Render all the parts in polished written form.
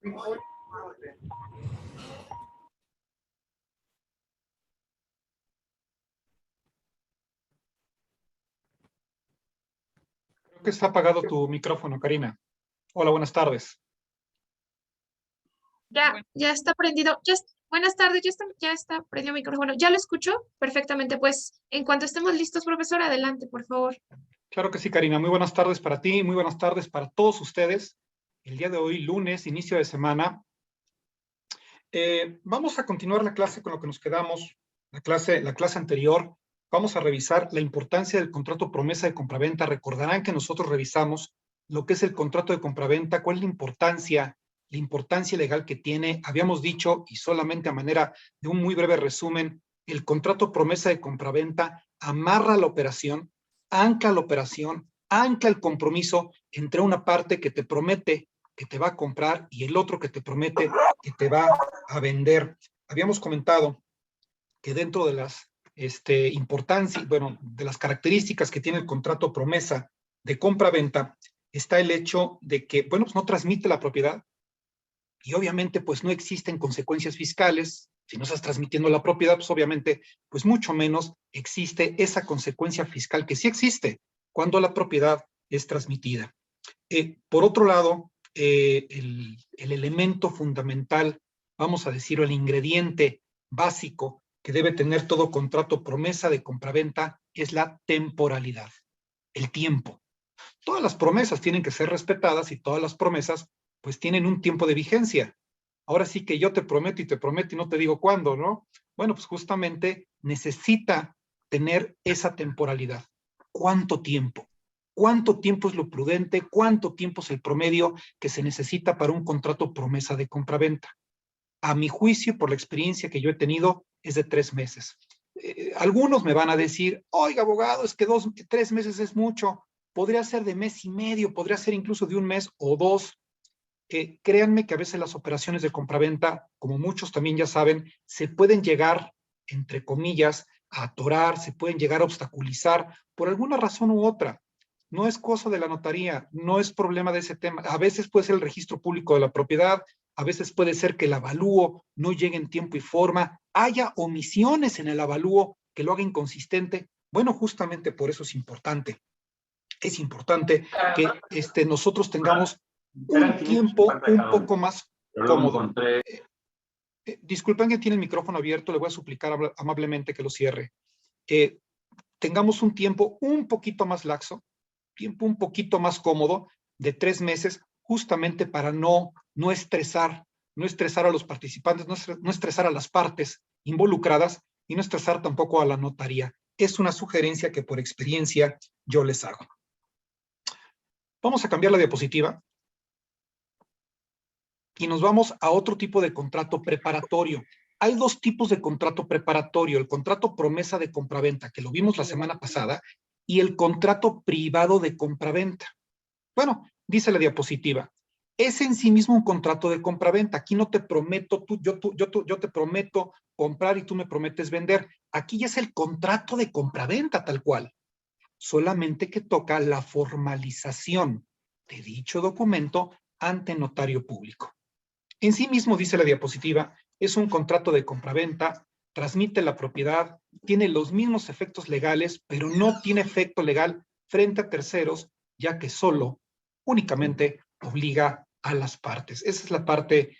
Creo que está apagado tu micrófono, Karina. Hola, buenas tardes. Ya está prendido. Buenas tardes, ya está prendido el micrófono. ¿Ya lo escucho? Perfectamente, pues en cuanto estemos listos, profesor, adelante, por favor. Claro que sí, Karina. Muy buenas tardes para ti, muy buenas tardes para todos ustedes. El día de hoy, lunes, inicio de semana. Vamos a continuar la clase con lo que nos quedamos, la clase anterior. Vamos a revisar la importancia del contrato promesa de compraventa. Recordarán que nosotros revisamos lo que es el contrato de compraventa, cuál es la importancia legal que tiene. Habíamos dicho, y solamente a manera de un muy breve resumen, el contrato promesa de compraventa amarra la operación, ancla el compromiso entre una parte que te promete que te va a comprar y el otro que te promete que te va a vender. Habíamos comentado que dentro de las importancia, bueno, de las características que tiene el contrato promesa de compra-venta, está el hecho de que, bueno, pues no transmite la propiedad y obviamente pues no existen consecuencias fiscales. Si no estás transmitiendo la propiedad, pues obviamente, pues mucho menos existe esa consecuencia fiscal que sí existe cuando la propiedad es transmitida. Por otro lado, el elemento fundamental, vamos a decir, el ingrediente básico que debe tener todo contrato promesa de compraventa es la temporalidad, el tiempo. Todas las promesas tienen que ser respetadas y todas las promesas pues tienen un tiempo de vigencia. Ahora sí que yo te prometo y no te digo cuándo, ¿no? Bueno, pues justamente necesita tener esa temporalidad. ¿Cuánto tiempo? ¿Cuánto tiempo es lo prudente? ¿Cuánto tiempo es el promedio que se necesita para un contrato promesa de compraventa? A mi juicio, por la experiencia que yo he tenido, es de 3 meses. Algunos me van a decir, oiga, abogado, es que 3 meses es mucho. Podría ser de mes y medio, podría ser incluso de un mes o dos. Créanme que a veces las operaciones de compraventa, como muchos también ya saben, se pueden llegar, entre comillas, a atorar, se pueden llegar a obstaculizar por alguna razón u otra. No es cosa de la notaría, no es problema de ese tema. A veces puede ser el registro público de la propiedad, a veces puede ser que el avalúo no llegue en tiempo y forma, haya omisiones en el avalúo que lo haga inconsistente. Bueno, justamente por eso es importante que nosotros tengamos un tiempo un poco más cómodo. Disculpen que tiene el micrófono abierto, le voy a suplicar amablemente que lo cierre. Tengamos un tiempo un poquito más laxo, tiempo un poquito más cómodo, de 3 meses, justamente para no estresar a los participantes, no estresar a las partes involucradas y no estresar tampoco a la notaría. Es una sugerencia que por experiencia yo les hago. Vamos a cambiar la diapositiva y nos vamos a otro tipo de contrato preparatorio. Hay 2 tipos de contrato preparatorio, el contrato promesa de compraventa, que lo vimos la semana pasada, y el contrato privado de compraventa. Bueno, dice la diapositiva, es en sí mismo un contrato de compraventa. Aquí no te prometo, yo te prometo comprar y tú me prometes vender. Aquí ya es el contrato de compraventa tal cual. Solamente que toca la formalización de dicho documento ante notario público. En sí mismo, dice la diapositiva, es un contrato de compraventa, transmite la propiedad, tiene los mismos efectos legales, pero no tiene efecto legal frente a terceros, ya que únicamente obliga a las partes. Esa es la parte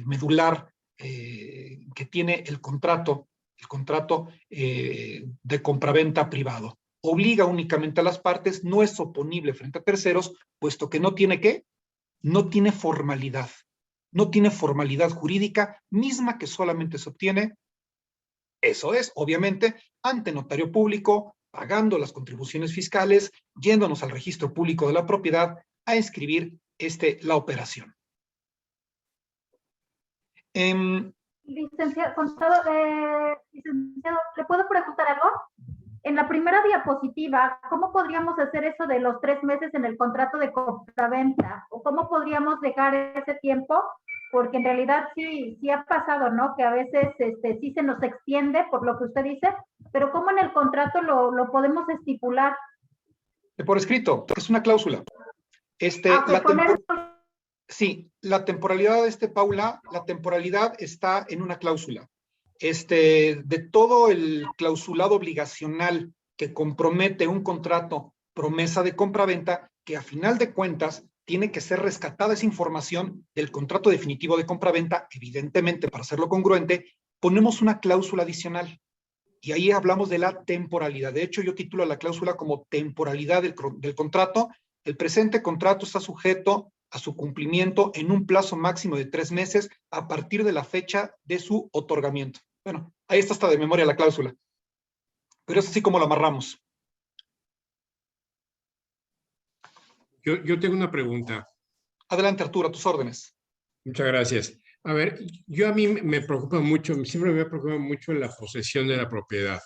medular que tiene el contrato de compraventa privado. Obliga únicamente a las partes, no es oponible frente a terceros, puesto que no tiene formalidad. No tiene formalidad jurídica misma que solamente se obtiene, eso es, obviamente, ante notario público, pagando las contribuciones fiscales, yéndonos al registro público de la propiedad a inscribir la operación. Licenciado, licenciado, ¿le puedo preguntar algo? En la primera diapositiva, ¿cómo podríamos hacer eso de los 3 meses en el contrato de compraventa? ¿O cómo podríamos dejar ese tiempo? Porque en realidad sí ha pasado, ¿no? Que a veces sí se nos extiende por lo que usted dice, pero ¿cómo en el contrato lo podemos estipular? Por escrito, es una cláusula. Ponerlo Sí, la temporalidad, Paula, la temporalidad está en una cláusula. De todo el clausulado obligacional que compromete un contrato promesa de compra-venta, que a final de cuentas tiene que ser rescatada esa información del contrato definitivo de compra-venta, evidentemente para hacerlo congruente, ponemos una cláusula adicional. Y ahí hablamos de la temporalidad. De hecho, yo titulo la cláusula como temporalidad del contrato. El presente contrato está sujeto a su cumplimiento en un plazo máximo de 3 meses a partir de la fecha de su otorgamiento. Bueno, ahí está hasta de memoria la cláusula. Pero es así como lo amarramos. Yo tengo una pregunta. Adelante, Arturo, a tus órdenes. Muchas gracias. A ver, a mí me preocupa mucho, siempre me preocupa mucho la posesión de la propiedad.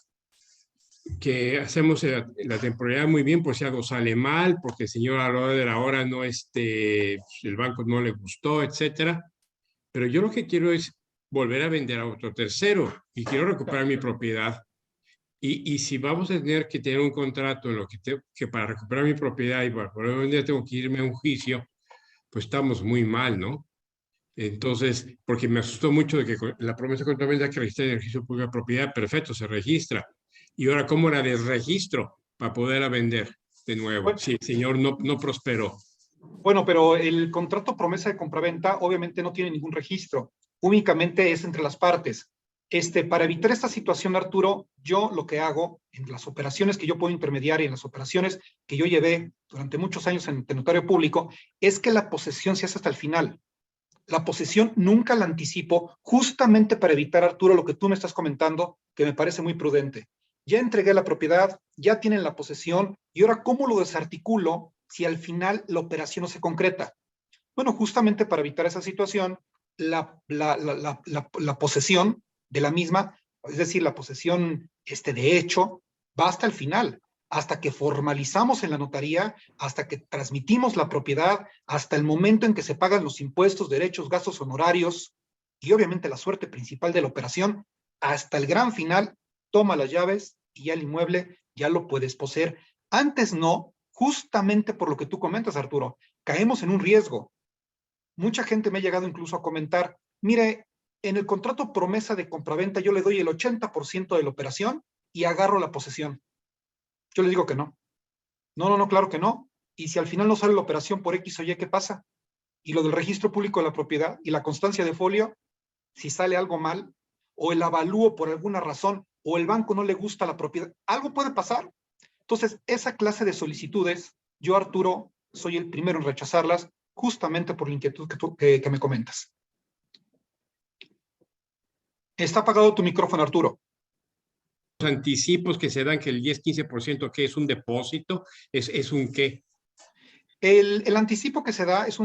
Que hacemos la temporalidad muy bien por si algo sale mal, porque el señor a la hora de la hora no el banco no le gustó, etcétera. Pero yo lo que quiero es volver a vender a otro tercero y quiero recuperar mi propiedad. Y si vamos a tener que tener un contrato en lo que para recuperar mi propiedad y para poder vender tengo que irme a un juicio, pues estamos muy mal, ¿no? Entonces, porque me asustó mucho de que la promesa de compraventa que registra en el registro público de propiedad, perfecto, se registra. Y ahora, ¿cómo la desregistro para poderla vender de nuevo? Bueno, Sí, el señor no prosperó. Bueno, pero el contrato promesa de compraventa obviamente no tiene ningún registro, únicamente es entre las partes. Para evitar esta situación, Arturo, yo lo que hago en las operaciones que yo puedo intermediar y en las operaciones que yo llevé durante muchos años en el notario público, es que la posesión se hace hasta el final. La posesión nunca la anticipo, justamente para evitar, Arturo, lo que tú me estás comentando, que me parece muy prudente. Ya entregué la propiedad, ya tienen la posesión, y ahora, ¿cómo lo desarticulo si al final la operación no se concreta? Bueno, justamente para evitar esa situación, la posesión de la misma, es decir, la posesión de hecho, va hasta el final, hasta que formalizamos en la notaría, hasta que transmitimos la propiedad, hasta el momento en que se pagan los impuestos, derechos, gastos, honorarios y obviamente la suerte principal de la operación, hasta el gran final, toma las llaves y ya el inmueble ya lo puedes poseer. Antes no, justamente por lo que tú comentas, Arturo, caemos en un riesgo. Mucha gente me ha llegado incluso a comentar, mire, en el contrato promesa de compraventa yo le doy el 80% de la operación y agarro la posesión. Yo le digo que no. No, claro que no. Y si al final no sale la operación por X o Y, ¿qué pasa? Y lo del registro público de la propiedad y la constancia de folio, si sale algo mal, o el avalúo por alguna razón, o el banco no le gusta la propiedad, algo puede pasar. Entonces, esa clase de solicitudes, yo, Arturo, soy el primero en rechazarlas, justamente por la inquietud que me comentas. Está apagado tu micrófono, Arturo. Los anticipos que se dan, que el 10-15%, ¿qué es un depósito? ¿Es un qué? El anticipo que se da es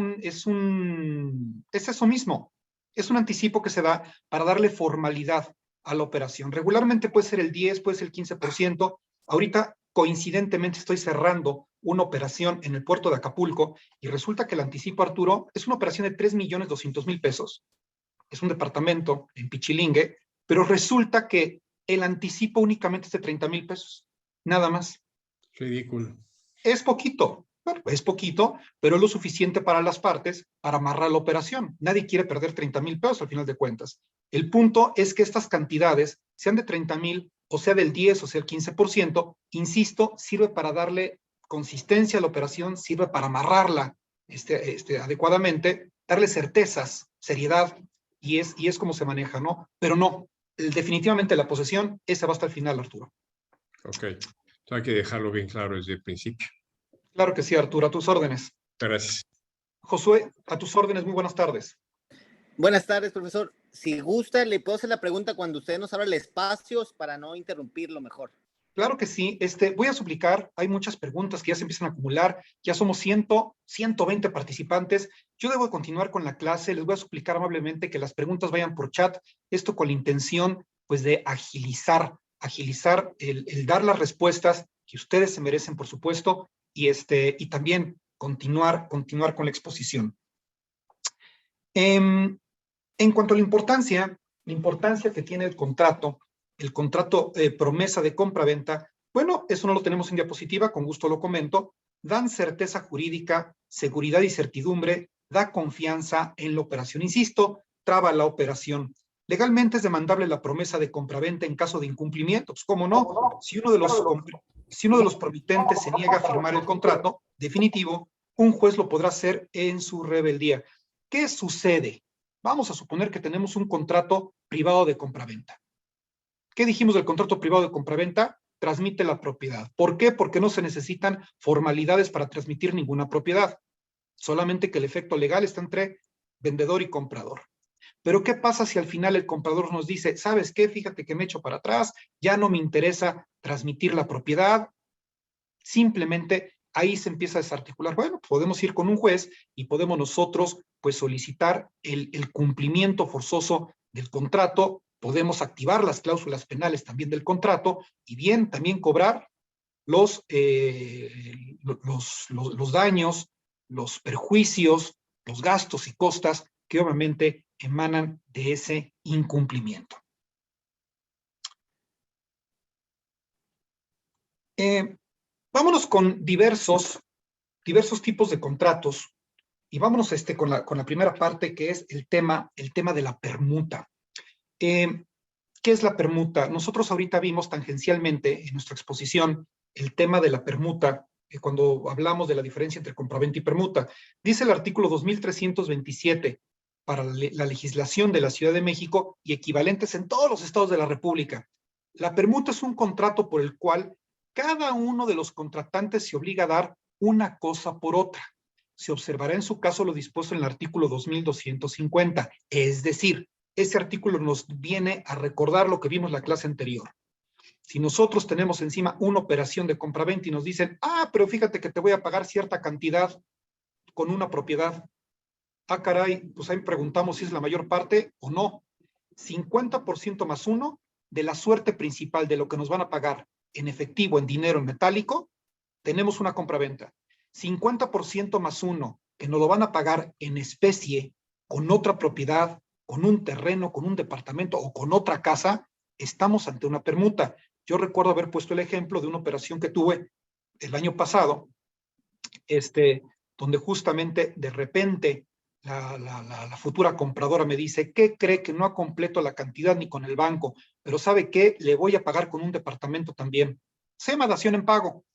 eso mismo. Es un anticipo que se da para darle formalidad a la operación. Regularmente puede ser el 10, puede ser el 15%. Ahorita, coincidentemente, estoy cerrando una operación en el puerto de Acapulco y resulta que el anticipo, Arturo, es una operación de 3,200,000 pesos. Es un departamento en Pichilingue, pero resulta que el anticipo únicamente es de 30,000 pesos. Nada más. Ridículo. Es poquito. Bueno, es poquito, pero es lo suficiente para las partes para amarrar la operación. Nadie quiere perder 30,000 pesos al final de cuentas. El punto es que estas cantidades, sean de 30,000, o sea del 10, o sea el 15%, insisto, sirve para darle consistencia a la operación, sirve para amarrarla adecuadamente, darle certezas, seriedad, y es como se maneja, ¿no? Pero no, definitivamente la posesión, esa va hasta el final, Arturo. Ok, entonces hay que dejarlo bien claro desde el principio. Claro que sí, Arturo, a tus órdenes. Gracias. Josué, a tus órdenes, muy buenas tardes. Buenas tardes, profesor. Si gusta, le puedo hacer la pregunta cuando usted nos abra el espacio para no interrumpirlo mejor. Claro que sí. Voy a suplicar, hay muchas preguntas que ya se empiezan a acumular, ya somos 120 participantes. Yo debo continuar con la clase, les voy a suplicar amablemente que las preguntas vayan por chat, esto con la intención, pues, de agilizar el dar las respuestas que ustedes se merecen, por supuesto, y también continuar con la exposición. En cuanto a la importancia que tiene el contrato promesa de compra-venta, bueno, eso no lo tenemos en diapositiva, con gusto lo comento, dan certeza jurídica, seguridad y certidumbre, da confianza en la operación. Insisto, traba la operación. Legalmente es demandable la promesa de compraventa en caso de incumplimiento. Pues, ¿cómo no? Si uno de los promitentes se niega a firmar el contrato definitivo, un juez lo podrá hacer en su rebeldía. ¿Qué sucede? Vamos a suponer que tenemos un contrato privado de compraventa. ¿Qué dijimos del contrato privado de compraventa? Transmite la propiedad. ¿Por qué? Porque no se necesitan formalidades para transmitir ninguna propiedad. Solamente que el efecto legal está entre vendedor y comprador. Pero ¿qué pasa si al final el comprador nos dice, ¿sabes qué? Fíjate que me echo para atrás, ya no me interesa transmitir la propiedad? Simplemente ahí se empieza a desarticular. Bueno, podemos ir con un juez y podemos nosotros pues solicitar el cumplimiento forzoso del contrato, podemos activar las cláusulas penales también del contrato y bien, también cobrar los daños, los perjuicios, los gastos y costas que obviamente emanan de ese incumplimiento. Vámonos con diversos tipos de contratos y vámonos con la primera parte, que es el tema de la permuta. ¿Qué es la permuta? Nosotros ahorita vimos tangencialmente en nuestra exposición el tema de la permuta, cuando hablamos de la diferencia entre compraventa y permuta. Dice el artículo 2327 para la legislación de la Ciudad de México y equivalentes en todos los estados de la República. La permuta es un contrato por el cual cada uno de los contratantes se obliga a dar una cosa por otra. Se observará en su caso lo dispuesto en el artículo 2250, es decir, ese artículo nos viene a recordar lo que vimos en la clase anterior. Si nosotros tenemos encima una operación de compraventa y nos dicen, pero fíjate que te voy a pagar cierta cantidad con una propiedad. Caray, pues ahí preguntamos si es la mayor parte o no. 50% más 1 de la suerte principal de lo que nos van a pagar en efectivo, en dinero, en metálico, tenemos una compraventa. 50% más 1 que nos lo van a pagar en especie, con otra propiedad, con un terreno, con un departamento o con otra casa, estamos ante una permuta. Yo recuerdo haber puesto el ejemplo de una operación que tuve el año pasado, donde justamente de repente la futura compradora me dice, ¿qué cree? Que no ha completo la cantidad ni con el banco, pero ¿sabe qué? Le voy a pagar con un departamento también. Se llama dación en pago.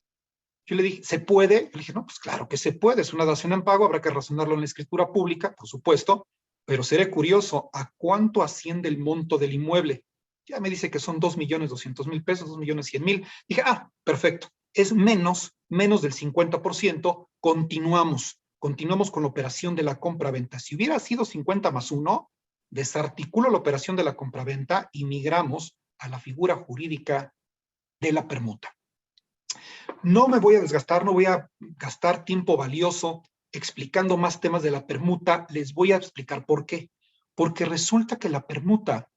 Yo le dije, ¿se puede? Le dije, no, pues claro que se puede, es una dación en pago, habrá que razonarlo en la escritura pública, por supuesto, pero seré curioso, ¿a cuánto asciende el monto del inmueble? Ya me dice que son 2.200.000 pesos, 2.100.000. Dije, perfecto, es menos del 50%, continuamos con la operación de la compra-venta. Si hubiera sido 50 más 1, desarticulo la operación de la compra-venta y migramos a la figura jurídica de la permuta. No me voy a desgastar, no voy a gastar tiempo valioso explicando más temas de la permuta. Les voy a explicar por qué. Porque resulta que la permuta,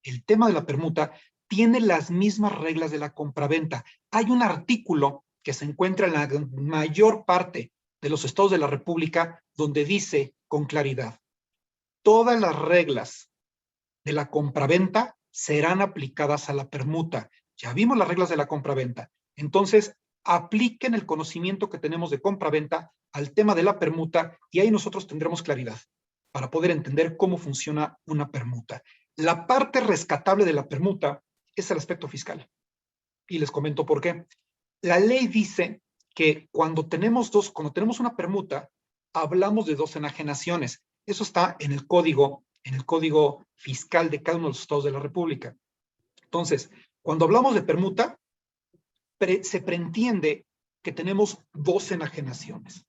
el tema de la permuta, tiene las mismas reglas de la compraventa. Hay un artículo que se encuentra en la mayor parte de los estados de la República donde dice con claridad, todas las reglas de la compraventa serán aplicadas a la permuta. Ya vimos las reglas de la compraventa. Entonces, apliquen el conocimiento que tenemos de compraventa al tema de la permuta y ahí nosotros tendremos claridad para poder entender cómo funciona una permuta. La parte rescatable de la permuta es el aspecto fiscal. Y les comento por qué. La ley dice que cuando tenemos una permuta, hablamos de dos enajenaciones. Eso está en el código fiscal de cada uno de los estados de la República. Entonces, cuando hablamos de permuta, se preentiende que tenemos dos enajenaciones.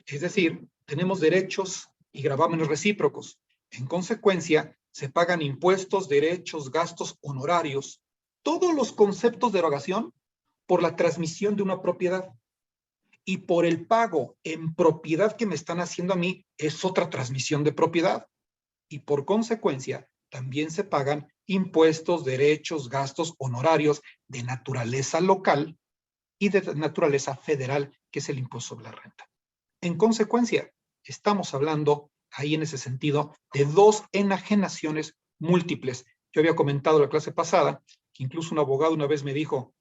Es decir, tenemos derechos y gravámenes recíprocos. En consecuencia, se pagan impuestos, derechos, gastos, honorarios, todos los conceptos de erogación por la transmisión de una propiedad. Y por el pago en propiedad que me están haciendo a mí, es otra transmisión de propiedad. Y por consecuencia, también se pagan impuestos, derechos, gastos, honorarios de naturaleza local y de naturaleza federal, que es el impuesto sobre la renta. En consecuencia, estamos hablando ahí en ese sentido de dos enajenaciones múltiples. Yo había comentado en la clase pasada que incluso un abogado una vez me dijo,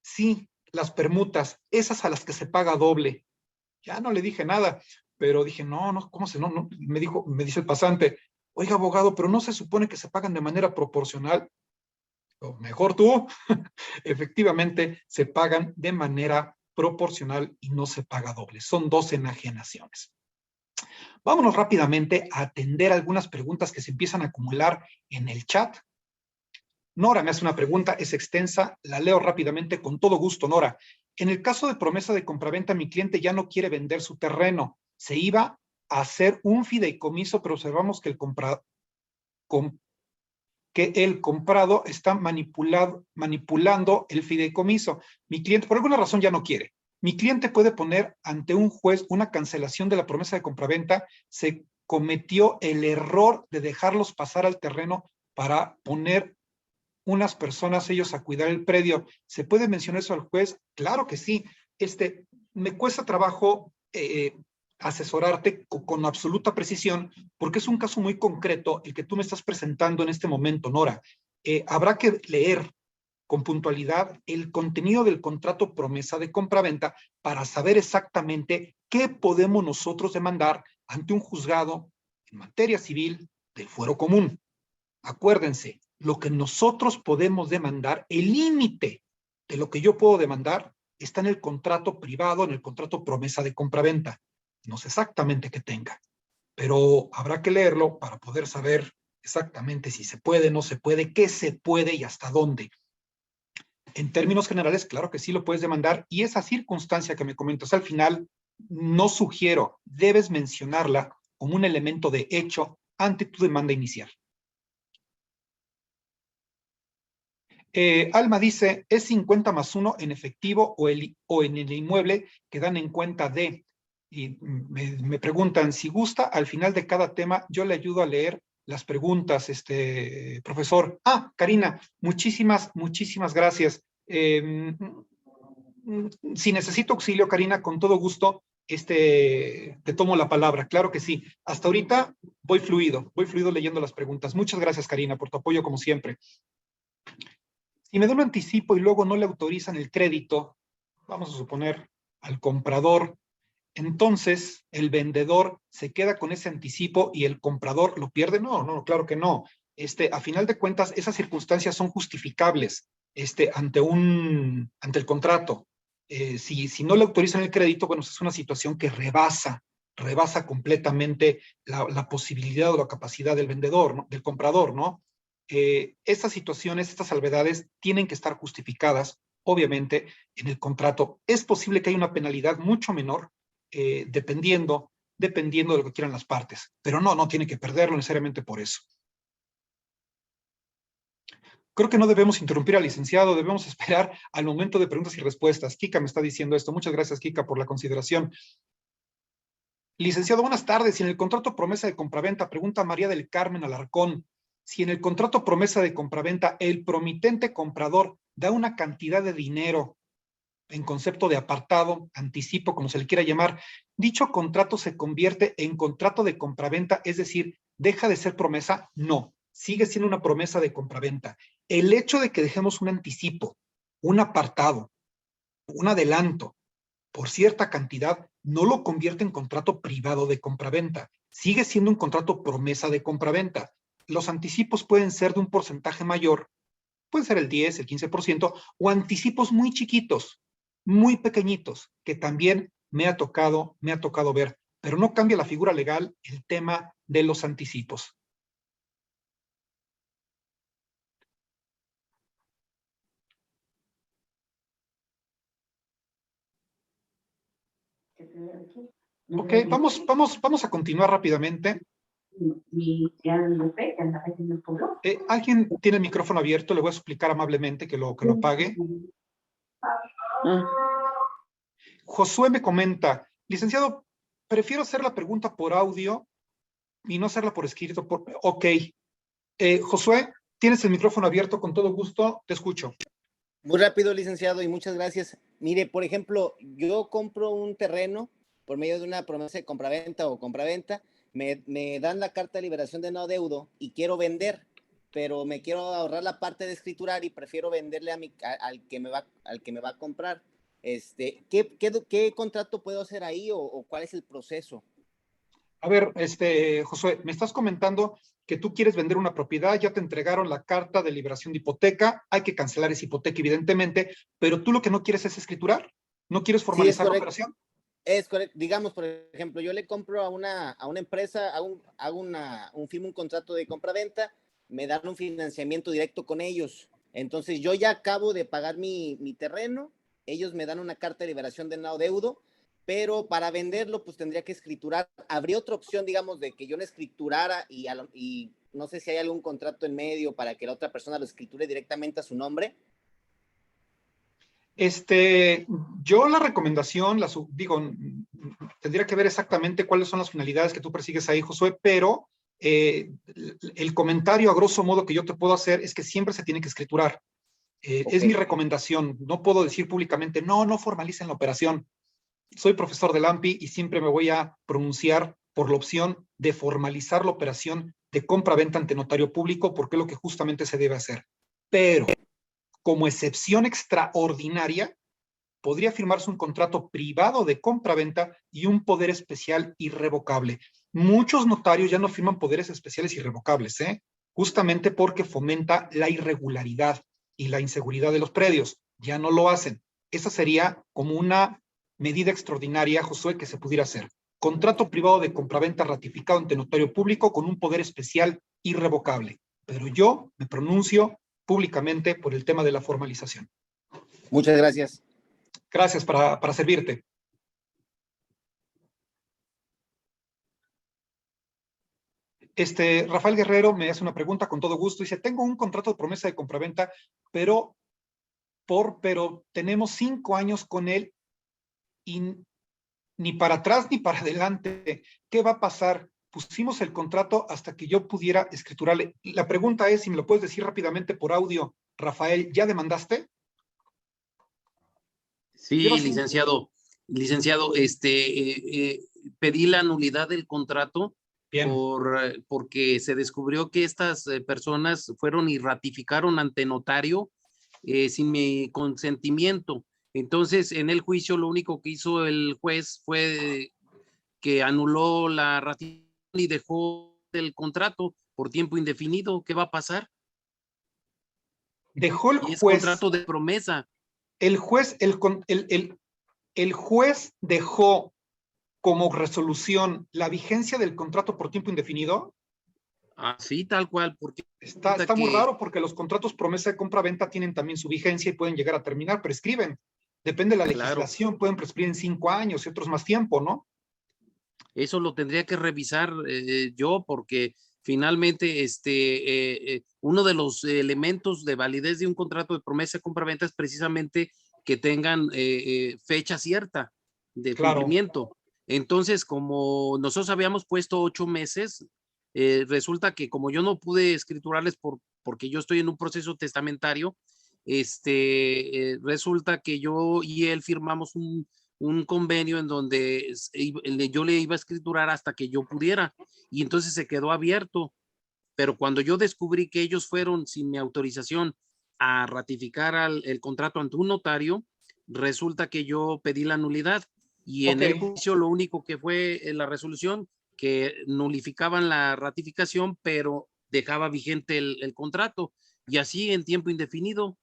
sí, las permutas, esas a las que se paga doble. Ya no le dije nada, pero dije, no, ¿cómo se no? Me dice el pasante, oiga, abogado, pero no se supone que se pagan de manera proporcional. O mejor tú, efectivamente se pagan de manera proporcional y no se paga doble. Son 2 enajenaciones. Vámonos rápidamente a atender algunas preguntas que se empiezan a acumular en el chat. Nora me hace una pregunta, es extensa, la leo rápidamente con todo gusto, Nora. En el caso de promesa de compraventa, mi cliente ya no quiere vender su terreno. Se iba a hacer un fideicomiso, pero observamos que el comprado está manipulando el fideicomiso. Mi cliente, por alguna razón, ya no quiere. Mi cliente puede poner ante un juez una cancelación de la promesa de compraventa. Se cometió el error de dejarlos pasar al terreno para poner unas personas ellos a cuidar el predio. ¿Se puede mencionar eso al juez? Claro que sí. Me cuesta trabajo asesorarte con absoluta precisión, porque es un caso muy concreto el que tú me estás presentando en este momento, Nora. Habrá que leer con puntualidad el contenido del contrato promesa de compraventa para saber exactamente qué podemos nosotros demandar ante un juzgado en materia civil del fuero común. Acuérdense, lo que nosotros podemos demandar, el límite de lo que yo puedo demandar está en el contrato privado, en el contrato promesa de compraventa. No sé exactamente qué tenga, pero habrá que leerlo para poder saber exactamente si se puede, no se puede, qué se puede y hasta dónde. En términos generales, claro que sí lo puedes demandar, y esa circunstancia que me comentas al final, no sugiero, debes mencionarla como un elemento de hecho ante tu demanda inicial. Alma dice, ¿es 50 más 1 en efectivo o en el inmueble que dan en cuenta de? Y me preguntan, si gusta, al final de cada tema, yo le ayudo a leer las preguntas, profesor. Karina, muchísimas gracias. Si necesito auxilio, Karina, con todo gusto, te tomo la palabra. Claro que sí. Hasta ahorita voy fluido leyendo las preguntas. Muchas gracias, Karina, por tu apoyo como siempre. Si me da un anticipo y luego no le autorizan el crédito, vamos a suponer al comprador, entonces el vendedor se queda con ese anticipo y el comprador lo pierde. No, claro que no. A final de cuentas, esas circunstancias son justificables ante el contrato. Si no le autorizan el crédito, bueno, es una situación que rebasa completamente la posibilidad o la capacidad del vendedor, ¿no? Del comprador, ¿no? Estas situaciones, estas salvedades tienen que estar justificadas, obviamente, en el contrato. Es posible que haya una penalidad mucho menor, dependiendo de lo que quieran las partes, pero no tiene que perderlo necesariamente por eso. Creo que no debemos interrumpir al licenciado, debemos esperar al momento de preguntas y respuestas. Kika me está diciendo esto. Muchas gracias, Kika, por la consideración. Licenciado, buenas tardes. Si en el contrato promesa de compraventa, pregunta María del Carmen Alarcón, si en el contrato promesa de compraventa el promitente comprador da una cantidad de dinero en concepto de apartado, anticipo, como se le quiera llamar, dicho contrato se convierte en contrato de compraventa, es decir, deja de ser promesa. No, sigue siendo una promesa de compraventa. El hecho de que dejemos un anticipo, un apartado, un adelanto por cierta cantidad, no lo convierte en contrato privado de compraventa. Sigue siendo un contrato promesa de compraventa. Los anticipos pueden ser de un porcentaje mayor, puede ser el 10, el 15%, o anticipos muy chiquitos, muy pequeñitos, que también me ha tocado ver, pero no cambia la figura legal el tema de los anticipos. Ok, vamos a continuar rápidamente. ¿Alguien tiene el micrófono abierto? Le voy a explicar amablemente que lo apague. Josué me comenta, licenciado, prefiero hacer la pregunta por audio y no hacerla por escrito. Ok. Josué, tienes el micrófono abierto, con todo gusto, te escucho. Muy rápido, licenciado, y muchas gracias. Mire, por ejemplo, yo compro un terreno por medio de una promesa de compraventa o compraventa, me dan la carta de liberación de no adeudo y quiero vender, pero me quiero ahorrar la parte de escriturar y prefiero venderle al que me va a comprar. ¿Qué contrato puedo hacer ahí o cuál es el proceso? A ver, Josué, me estás comentando que tú quieres vender una propiedad, ya te entregaron la carta de liberación de hipoteca, hay que cancelar esa hipoteca, evidentemente, pero tú lo que no quieres es escriturar, no quieres Sí, es formalizar la correcto. operación. Es correcto. Digamos, por ejemplo, yo le compro a una empresa, firmo un contrato de compra-venta, me dan un financiamiento directo con ellos. Entonces, yo ya acabo de pagar mi terreno, ellos me dan una carta de liberación de no adeudo, pero para venderlo, pues tendría que escriturar. ¿Habría otra opción, digamos, de que yo no escriturara y no sé si hay algún contrato en medio para que la otra persona lo escriture directamente a su nombre? Yo la recomendación, tendría que ver exactamente cuáles son las finalidades que tú persigues ahí, Josué, pero el comentario a grosso modo que yo te puedo hacer es que siempre se tiene que escriturar. Ok. Es mi recomendación. No puedo decir públicamente, no formalicen la operación. Soy profesor del AMPI y siempre me voy a pronunciar por la opción de formalizar la operación de compra-venta ante notario público, porque es lo que justamente se debe hacer. Pero, como excepción extraordinaria, podría firmarse un contrato privado de compra-venta y un poder especial irrevocable. Muchos notarios ya no firman poderes especiales irrevocables, justamente porque fomenta la irregularidad y la inseguridad de los predios. Ya no lo hacen. Esa sería como una medida extraordinaria, Josué, que se pudiera hacer. Contrato privado de compraventa ratificado ante notario público con un poder especial irrevocable. Pero yo me pronuncio públicamente por el tema de la formalización. Muchas gracias. Gracias, para servirte. Rafael Guerrero me hace una pregunta con todo gusto. Dice, tengo un contrato de promesa de compraventa, pero tenemos 5 años con él y ni para atrás ni para adelante. ¿Qué va a pasar? Pusimos el contrato hasta que yo pudiera escriturarle. La pregunta es, si me lo puedes decir rápidamente por audio, Rafael, ¿ya demandaste? Sí, licenciado, pedí la nulidad del contrato porque se descubrió que estas personas fueron y ratificaron ante notario sin mi consentimiento. Entonces, en el juicio lo único que hizo el juez fue que anuló la ratificación y dejó el contrato por tiempo indefinido. ¿Qué va a pasar? Dejó el Y es juez. contrato de promesa. El juez dejó como resolución la vigencia del contrato por tiempo indefinido. Así, tal cual, porque está muy raro porque los contratos promesa de compra-venta tienen también su vigencia y pueden llegar a terminar, prescriben. Depende de la legislación, pueden prescribir en 5 años y otros más tiempo, ¿no? Eso lo tendría que revisar yo porque finalmente uno de los elementos de validez de un contrato de promesa de compra-venta es precisamente que tengan fecha cierta de cumplimiento. Entonces, como nosotros habíamos puesto 8 meses, resulta que como yo no pude escriturarles porque yo estoy en un proceso testamentario, resulta que yo y él firmamos un convenio en donde yo le iba a escriturar hasta que yo pudiera y entonces se quedó abierto. Pero cuando yo descubrí que ellos fueron sin mi autorización a ratificar el contrato ante un notario, resulta que yo pedí la nulidad y en el juicio lo único que fue la resolución que nulificaban la ratificación, pero dejaba vigente el contrato y así en tiempo indefinido.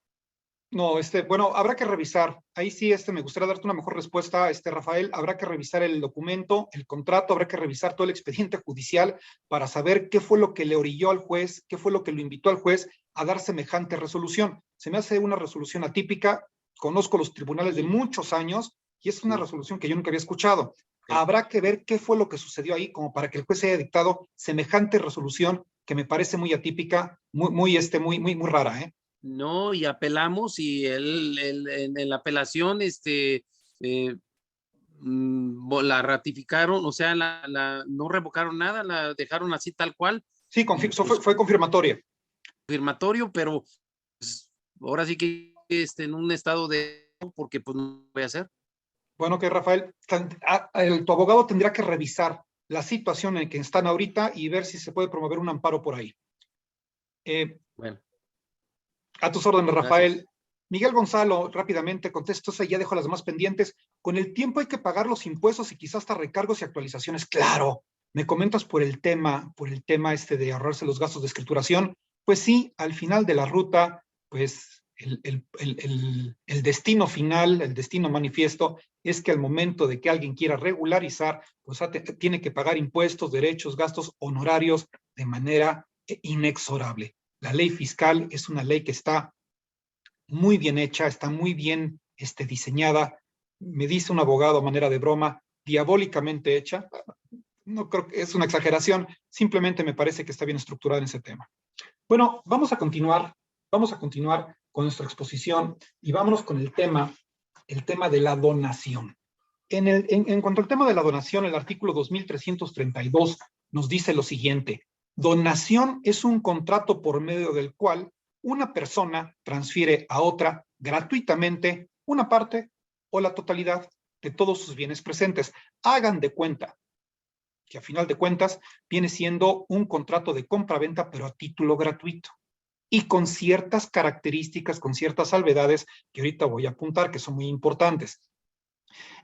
No, bueno, habrá que revisar. Ahí sí, me gustaría darte una mejor respuesta, Rafael. Habrá que revisar el documento, el contrato, habrá que revisar todo el expediente judicial para saber qué fue lo que le orilló al juez, qué fue lo que lo invitó al juez a dar semejante resolución. Se me hace una resolución atípica. Conozco los tribunales de muchos años y es una resolución que yo nunca había escuchado. Habrá que ver qué fue lo que sucedió ahí como para que el juez haya dictado semejante resolución que me parece muy atípica, muy rara, ¿eh? No, y apelamos y él en la apelación la ratificaron, o sea, no revocaron nada, la dejaron así tal cual. Sí, fue confirmatoria. Confirmatorio, pero pues, ahora sí que en un estado de... porque pues no voy a hacer. Bueno, que Rafael, tu abogado tendrá que revisar la situación en que están ahorita y ver si se puede promover un amparo por ahí. Bueno. A tus órdenes, Rafael. Gracias. Miguel Gonzalo, rápidamente contesto, ya dejo las demás pendientes. Con el tiempo hay que pagar los impuestos y quizás hasta recargos y actualizaciones. Claro, Me comentas por el tema este de ahorrarse los gastos de escrituración. Pues sí, al final de la ruta, pues el destino final, el destino manifiesto, es que al momento de que alguien quiera regularizar, pues tiene que pagar impuestos, derechos, gastos, honorarios de manera inexorable. La ley fiscal es una ley que está muy bien hecha, está muy bien diseñada. Me dice un abogado a manera de broma, diabólicamente hecha. No creo que es una exageración, simplemente me parece que está bien estructurada en ese tema. Bueno, vamos a continuar con nuestra exposición y vámonos con el tema de la donación. En cuanto al tema de la donación, el artículo 2332 nos dice lo siguiente: donación es un contrato por medio del cual una persona transfiere a otra gratuitamente una parte o la totalidad de todos sus bienes presentes. Hagan de cuenta que a final de cuentas viene siendo un contrato de compra-venta, pero a título gratuito y con ciertas características, con ciertas salvedades que ahorita voy a apuntar, que son muy importantes.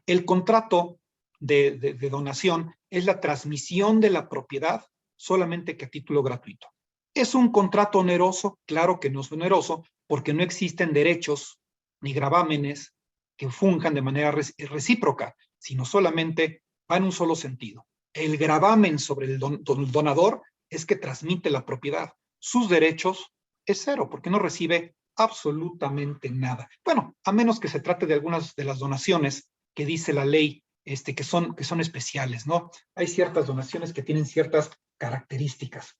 El contrato de donación es la transmisión de la propiedad solamente que a título gratuito. ¿Es un contrato oneroso? Claro que no es oneroso, porque no existen derechos ni gravámenes que funjan de manera recíproca, sino solamente va en un solo sentido. El gravamen sobre el donador es que transmite la propiedad. Sus derechos es cero, porque no recibe absolutamente nada. Bueno, a menos que se trate de algunas de las donaciones que dice la ley, que son especiales, ¿no? Hay ciertas donaciones que tienen ciertas características.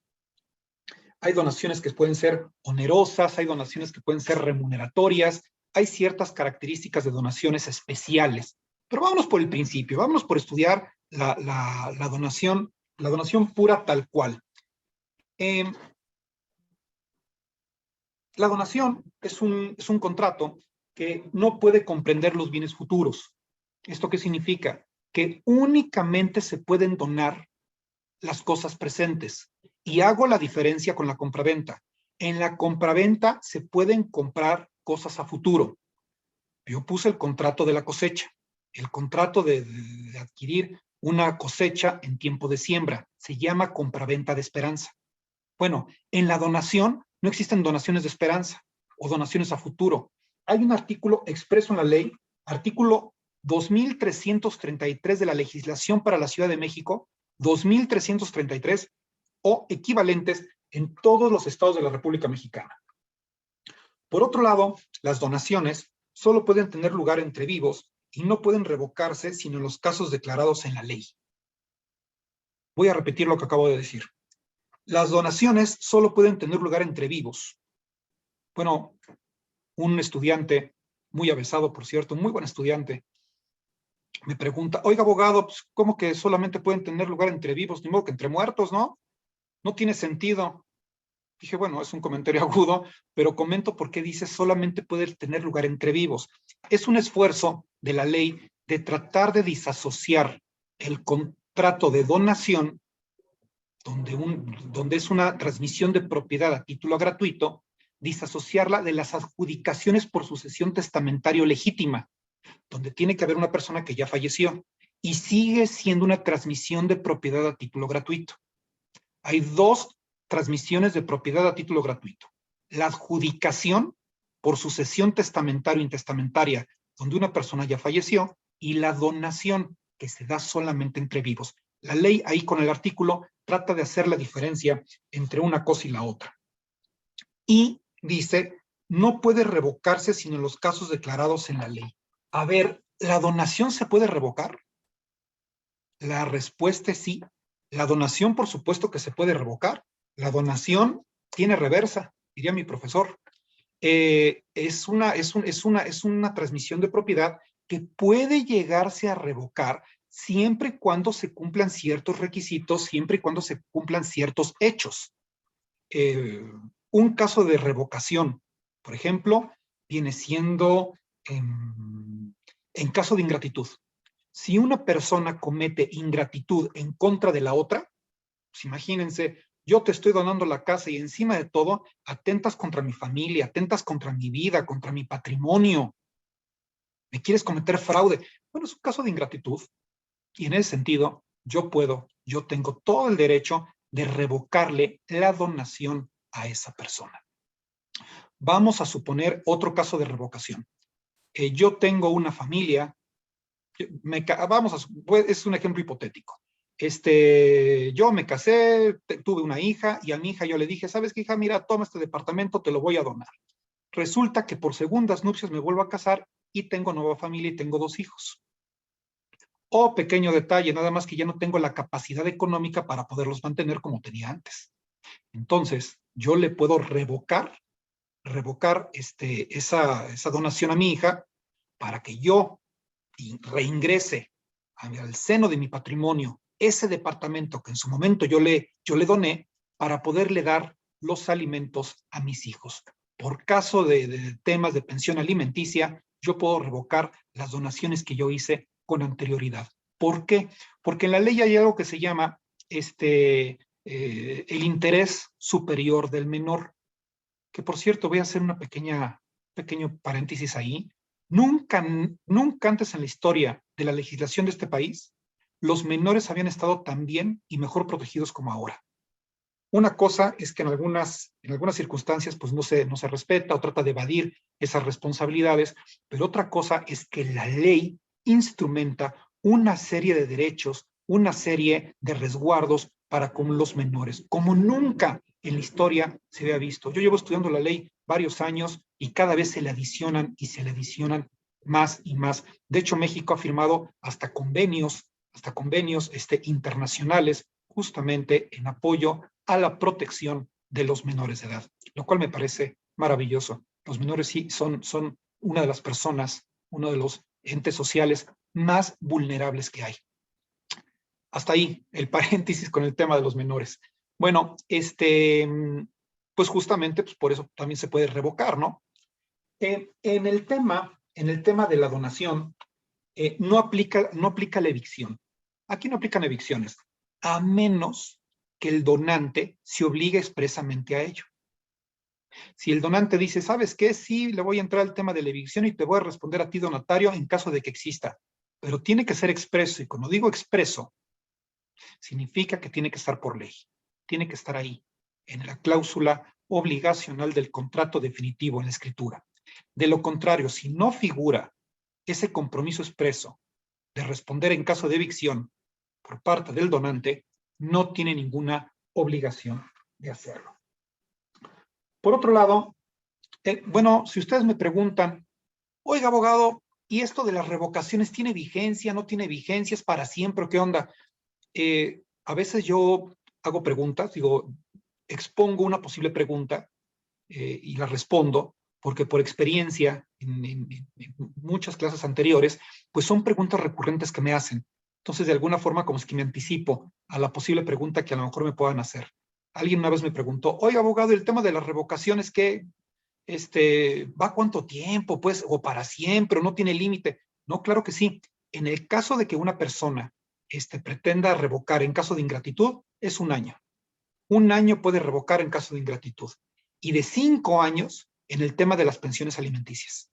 Hay donaciones que pueden ser onerosas, hay donaciones que pueden ser remuneratorias, hay ciertas características de donaciones especiales. Pero vámonos por el principio, vámonos por estudiar la donación pura tal cual. La donación es un contrato que no puede comprender los bienes futuros. ¿Esto qué significa? Que únicamente se pueden donar las cosas presentes. Y hago la diferencia con la compraventa. En la compraventa se pueden comprar cosas a futuro. Yo puse el contrato de la cosecha, el contrato de adquirir una cosecha en tiempo de siembra. Se llama compraventa de esperanza. Bueno, en la donación no existen donaciones de esperanza o donaciones a futuro. Hay un artículo expreso en la ley, artículo 2333 de la legislación para la Ciudad de México, 2333 o equivalentes en todos los estados de la República Mexicana. Por otro lado, las donaciones solo pueden tener lugar entre vivos y no pueden revocarse sino en los casos declarados en la ley. Voy a repetir lo que acabo de decir. Las donaciones solo pueden tener lugar entre vivos. Bueno, un estudiante, muy avesado, por cierto, muy buen estudiante, me pregunta, oiga, abogado, pues, ¿cómo que solamente pueden tener lugar entre vivos? Ni modo que entre muertos, ¿no? No tiene sentido. Dije, bueno, es un comentario agudo, pero comento por qué dice solamente puede tener lugar entre vivos. Es un esfuerzo de la ley de tratar de disasociar el contrato de donación, donde es una transmisión de propiedad a título gratuito, disasociarla de las adjudicaciones por sucesión testamentario legítima, donde tiene que haber una persona que ya falleció y sigue siendo una transmisión de propiedad a título gratuito. Hay dos transmisiones de propiedad a título gratuito. La adjudicación por sucesión testamentaria o intestamentaria, donde una persona ya falleció, y la donación, que se da solamente entre vivos. La ley ahí con el artículo trata de hacer la diferencia entre una cosa y la otra. Y dice, no puede revocarse sino en los casos declarados en la ley. A ver, ¿la donación se puede revocar? La respuesta es sí. La donación, por supuesto que se puede revocar. La donación tiene reversa, diría mi profesor. Es una transmisión de propiedad que puede llegarse a revocar siempre y cuando se cumplan ciertos requisitos, siempre y cuando se cumplan ciertos hechos. Un caso de revocación, por ejemplo, viene siendo en caso de ingratitud. Si una persona comete ingratitud en contra de la otra, pues imagínense, yo te estoy donando la casa y encima de todo atentas contra mi familia, atentas contra mi vida, contra mi patrimonio. ¿Me quieres cometer fraude? Bueno, es un caso de ingratitud y en ese sentido yo puedo yo tengo todo el derecho de revocarle la donación a esa persona. Vamos a suponer otro caso de revocación. Yo tengo una familia, es un ejemplo hipotético. Yo me casé, tuve una hija y a mi hija yo le dije, ¿sabes qué, hija? Mira, toma este departamento, te lo voy a donar. Resulta que por segundas nupcias me vuelvo a casar y tengo nueva familia y tengo 2 hijos. O pequeño detalle, nada más que ya no tengo la capacidad económica para poderlos mantener como tenía antes. Entonces, yo le puedo revocar esa donación a mi hija para que yo reingrese al seno de mi patrimonio ese departamento que en su momento yo le doné para poderle dar los alimentos a mis hijos. Por caso de temas de pensión alimenticia, yo puedo revocar las donaciones que yo hice con anterioridad. ¿Por qué? Porque en la ley hay algo que se llama el interés superior del menor, que por cierto voy a hacer una pequeño paréntesis ahí. Nunca antes en la historia de la legislación de este país, los menores habían estado tan bien y mejor protegidos como ahora. Una cosa es que en algunas circunstancias pues no se respeta o trata de evadir esas responsabilidades, pero otra cosa es que la ley instrumenta una serie de derechos, una serie de resguardos para con los menores, como nunca en la historia se había visto. Yo llevo estudiando la ley varios años y cada vez se le adicionan y se le adicionan más y más. De hecho, México ha firmado hasta convenios internacionales justamente en apoyo a la protección de los menores de edad, lo cual me parece maravilloso. Los menores sí son una de las personas, uno de los entes sociales más vulnerables que hay. Hasta ahí el paréntesis con el tema de los menores. Bueno, pues justamente pues por eso también se puede revocar, ¿no? En el tema de la donación, no aplica la evicción. Aquí no aplican evicciones, a menos que el donante se obligue expresamente a ello. Si el donante dice, ¿sabes qué? Sí, le voy a entrar al tema de la evicción y te voy a responder a ti, donatario, en caso de que exista. Pero tiene que ser expreso, y cuando digo expreso, significa que tiene que estar por ley. Tiene que estar ahí, en la cláusula obligacional del contrato definitivo en la escritura. De lo contrario, si no figura ese compromiso expreso de responder en caso de evicción por parte del donante, no tiene ninguna obligación de hacerlo. Por otro lado, bueno, si ustedes me preguntan, oiga, abogado, ¿y esto de las revocaciones tiene vigencia, no tiene vigencia, es para siempre, qué onda? A veces yo hago preguntas, expongo una posible pregunta y la respondo, porque por experiencia en muchas clases anteriores, pues son preguntas recurrentes que me hacen. Entonces, de alguna forma, como es que me anticipo a la posible pregunta que a lo mejor me puedan hacer. Alguien una vez me preguntó, oiga, abogado, el tema de las revocaciones, ¿qué va cuánto tiempo, pues, o para siempre, o no tiene límite? No, claro que sí. En el caso de que una persona pretenda revocar en caso de ingratitud, es 1 año. 1 año puede revocar en caso de ingratitud. Y de 5 años en el tema de las pensiones alimenticias.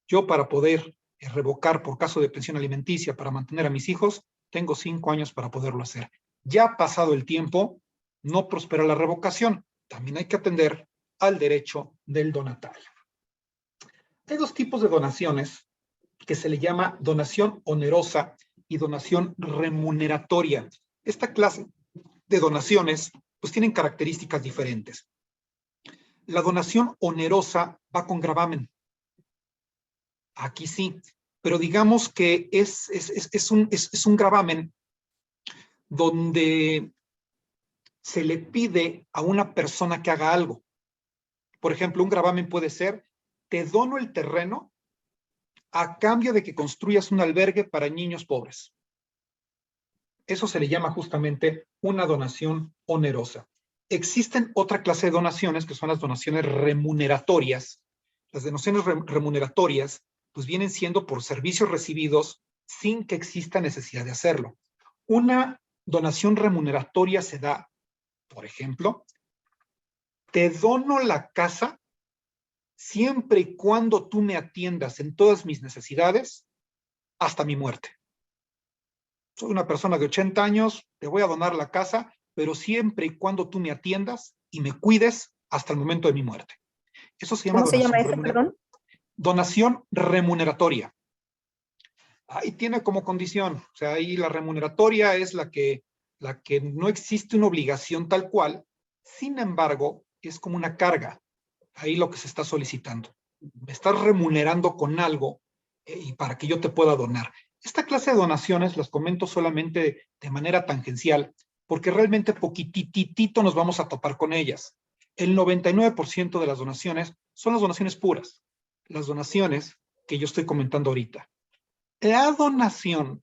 Yo, para poder revocar por caso de pensión alimenticia para mantener a mis hijos, tengo 5 años para poderlo hacer. Ya pasado el tiempo, no prospera la revocación. También hay que atender al derecho del donatario. Hay 2 tipos de donaciones que se le llama donación onerosa y donación remuneratoria. Esta clase de donaciones pues tienen características diferentes. La donación onerosa va con gravamen. Aquí sí, pero digamos que es un gravamen donde se le pide a una persona que haga algo. Por ejemplo, un gravamen puede ser, te dono el terreno a cambio de que construyas un albergue para niños pobres. Eso se le llama justamente una donación onerosa. Existen otra clase de donaciones que son las donaciones remuneratorias. Las donaciones remuneratorias pues vienen siendo por servicios recibidos sin que exista necesidad de hacerlo. Una donación remuneratoria se da, por ejemplo, te dono la casa siempre y cuando tú me atiendas en todas mis necesidades hasta mi muerte. soy una persona de 80 años, te voy a donar la casa, pero siempre y cuando tú me atiendas y me cuides hasta el momento de mi muerte. Eso se llama ¿Cómo se llama donación eso, perdón? donación remuneratoria. Ahí tiene como condición, o sea, ahí la remuneratoria es la que no existe una obligación tal cual, sin embargo, es como una carga, ahí lo que se está solicitando. Me estás remunerando con algo y para que yo te pueda donar. Esta clase de donaciones las comento solamente de manera tangencial, porque realmente poquititito nos vamos a topar con ellas. El 99% de las donaciones son las donaciones puras, las donaciones que yo estoy comentando ahorita. La donación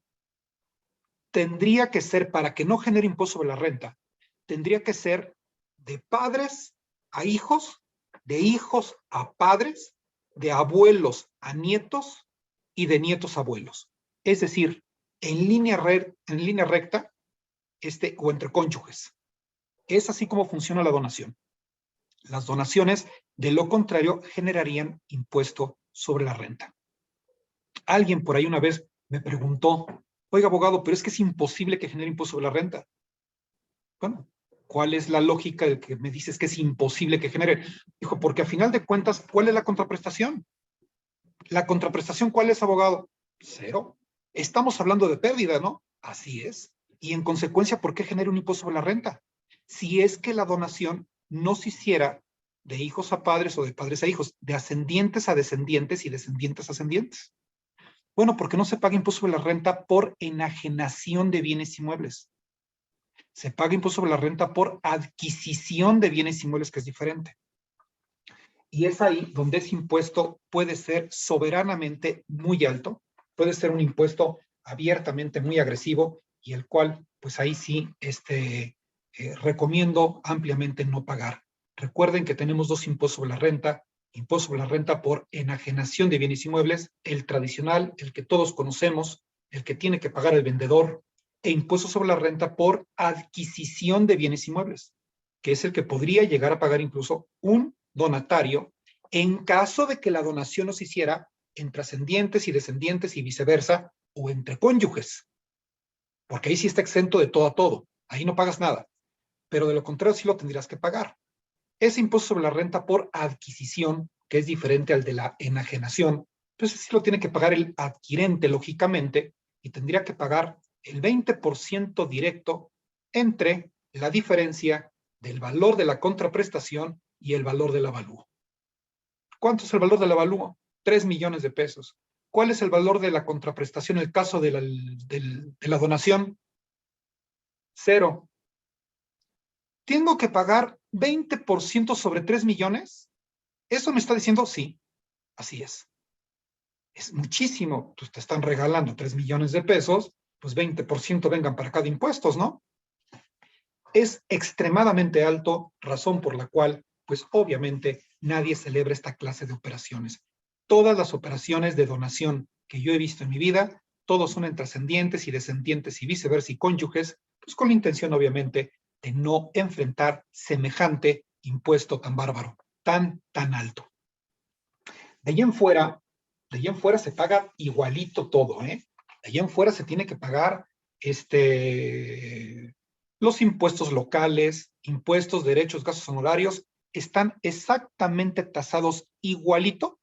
tendría que ser, para que no genere impuesto sobre la renta, tendría que ser de padres a hijos, de hijos a padres, de abuelos a nietos y de nietos a abuelos. Es decir, en línea recta o entre cónyuges. Es así como funciona la donación. Las donaciones, de lo contrario, generarían impuesto sobre la renta. Alguien por ahí una vez me preguntó, oiga, abogado, pero es que es imposible que genere impuesto sobre la renta. Bueno, ¿cuál es la lógica de que me dices que es imposible que genere? Dijo, porque a final de cuentas, ¿cuál es la contraprestación? ¿La contraprestación cuál es, abogado? Cero. Estamos hablando de pérdida, ¿no? Así es. Y en consecuencia, ¿por qué genera un impuesto sobre la renta? Si es que la donación no se hiciera de hijos a padres o de padres a hijos, de ascendientes a descendientes y descendientes a ascendientes. Bueno, porque no se paga impuesto sobre la renta por enajenación de bienes inmuebles. Se paga impuesto sobre la renta por adquisición de bienes inmuebles, que es diferente. Y es ahí donde ese impuesto puede ser soberanamente muy alto, puede ser un impuesto abiertamente muy agresivo y el cual, pues ahí sí, recomiendo ampliamente no pagar. Recuerden que tenemos dos impuestos sobre la renta, impuesto sobre la renta por enajenación de bienes inmuebles, el tradicional, el que todos conocemos, el que tiene que pagar el vendedor, e impuesto sobre la renta por adquisición de bienes inmuebles, que es el que podría llegar a pagar incluso un donatario en caso de que la donación no se hiciera entre ascendientes y descendientes y viceversa, o entre cónyuges, porque ahí sí está exento de todo a todo, ahí no pagas nada, pero de lo contrario sí lo tendrías que pagar. Ese impuesto sobre la renta por adquisición, que es diferente al de la enajenación, pues sí lo tiene que pagar el adquirente, lógicamente, y tendría que pagar el 20% directo entre la diferencia del valor de la contraprestación y el valor del avalúo. ¿Cuánto es el valor del avalúo? 3 millones de pesos. ¿Cuál es el valor de la contraprestación en el caso de la donación? 0. ¿Tengo que pagar 20% sobre 3 millones? ¿Eso me está diciendo? Sí, así es. Es muchísimo. Pues te están regalando 3 millones de pesos, pues 20% vengan para cada impuestos, ¿no? Es extremadamente alto, razón por la cual, pues obviamente, nadie celebra esta clase de operaciones. Todas las operaciones de donación que yo he visto en mi vida, todos son entre ascendientes y descendientes y viceversa y cónyuges, pues con la intención, obviamente, de no enfrentar semejante impuesto tan bárbaro, tan alto. De allí en fuera se paga igualito todo, ¿eh? De allí en fuera se tiene que pagar los impuestos locales, impuestos, derechos, gastos honorarios, están exactamente tasados igualito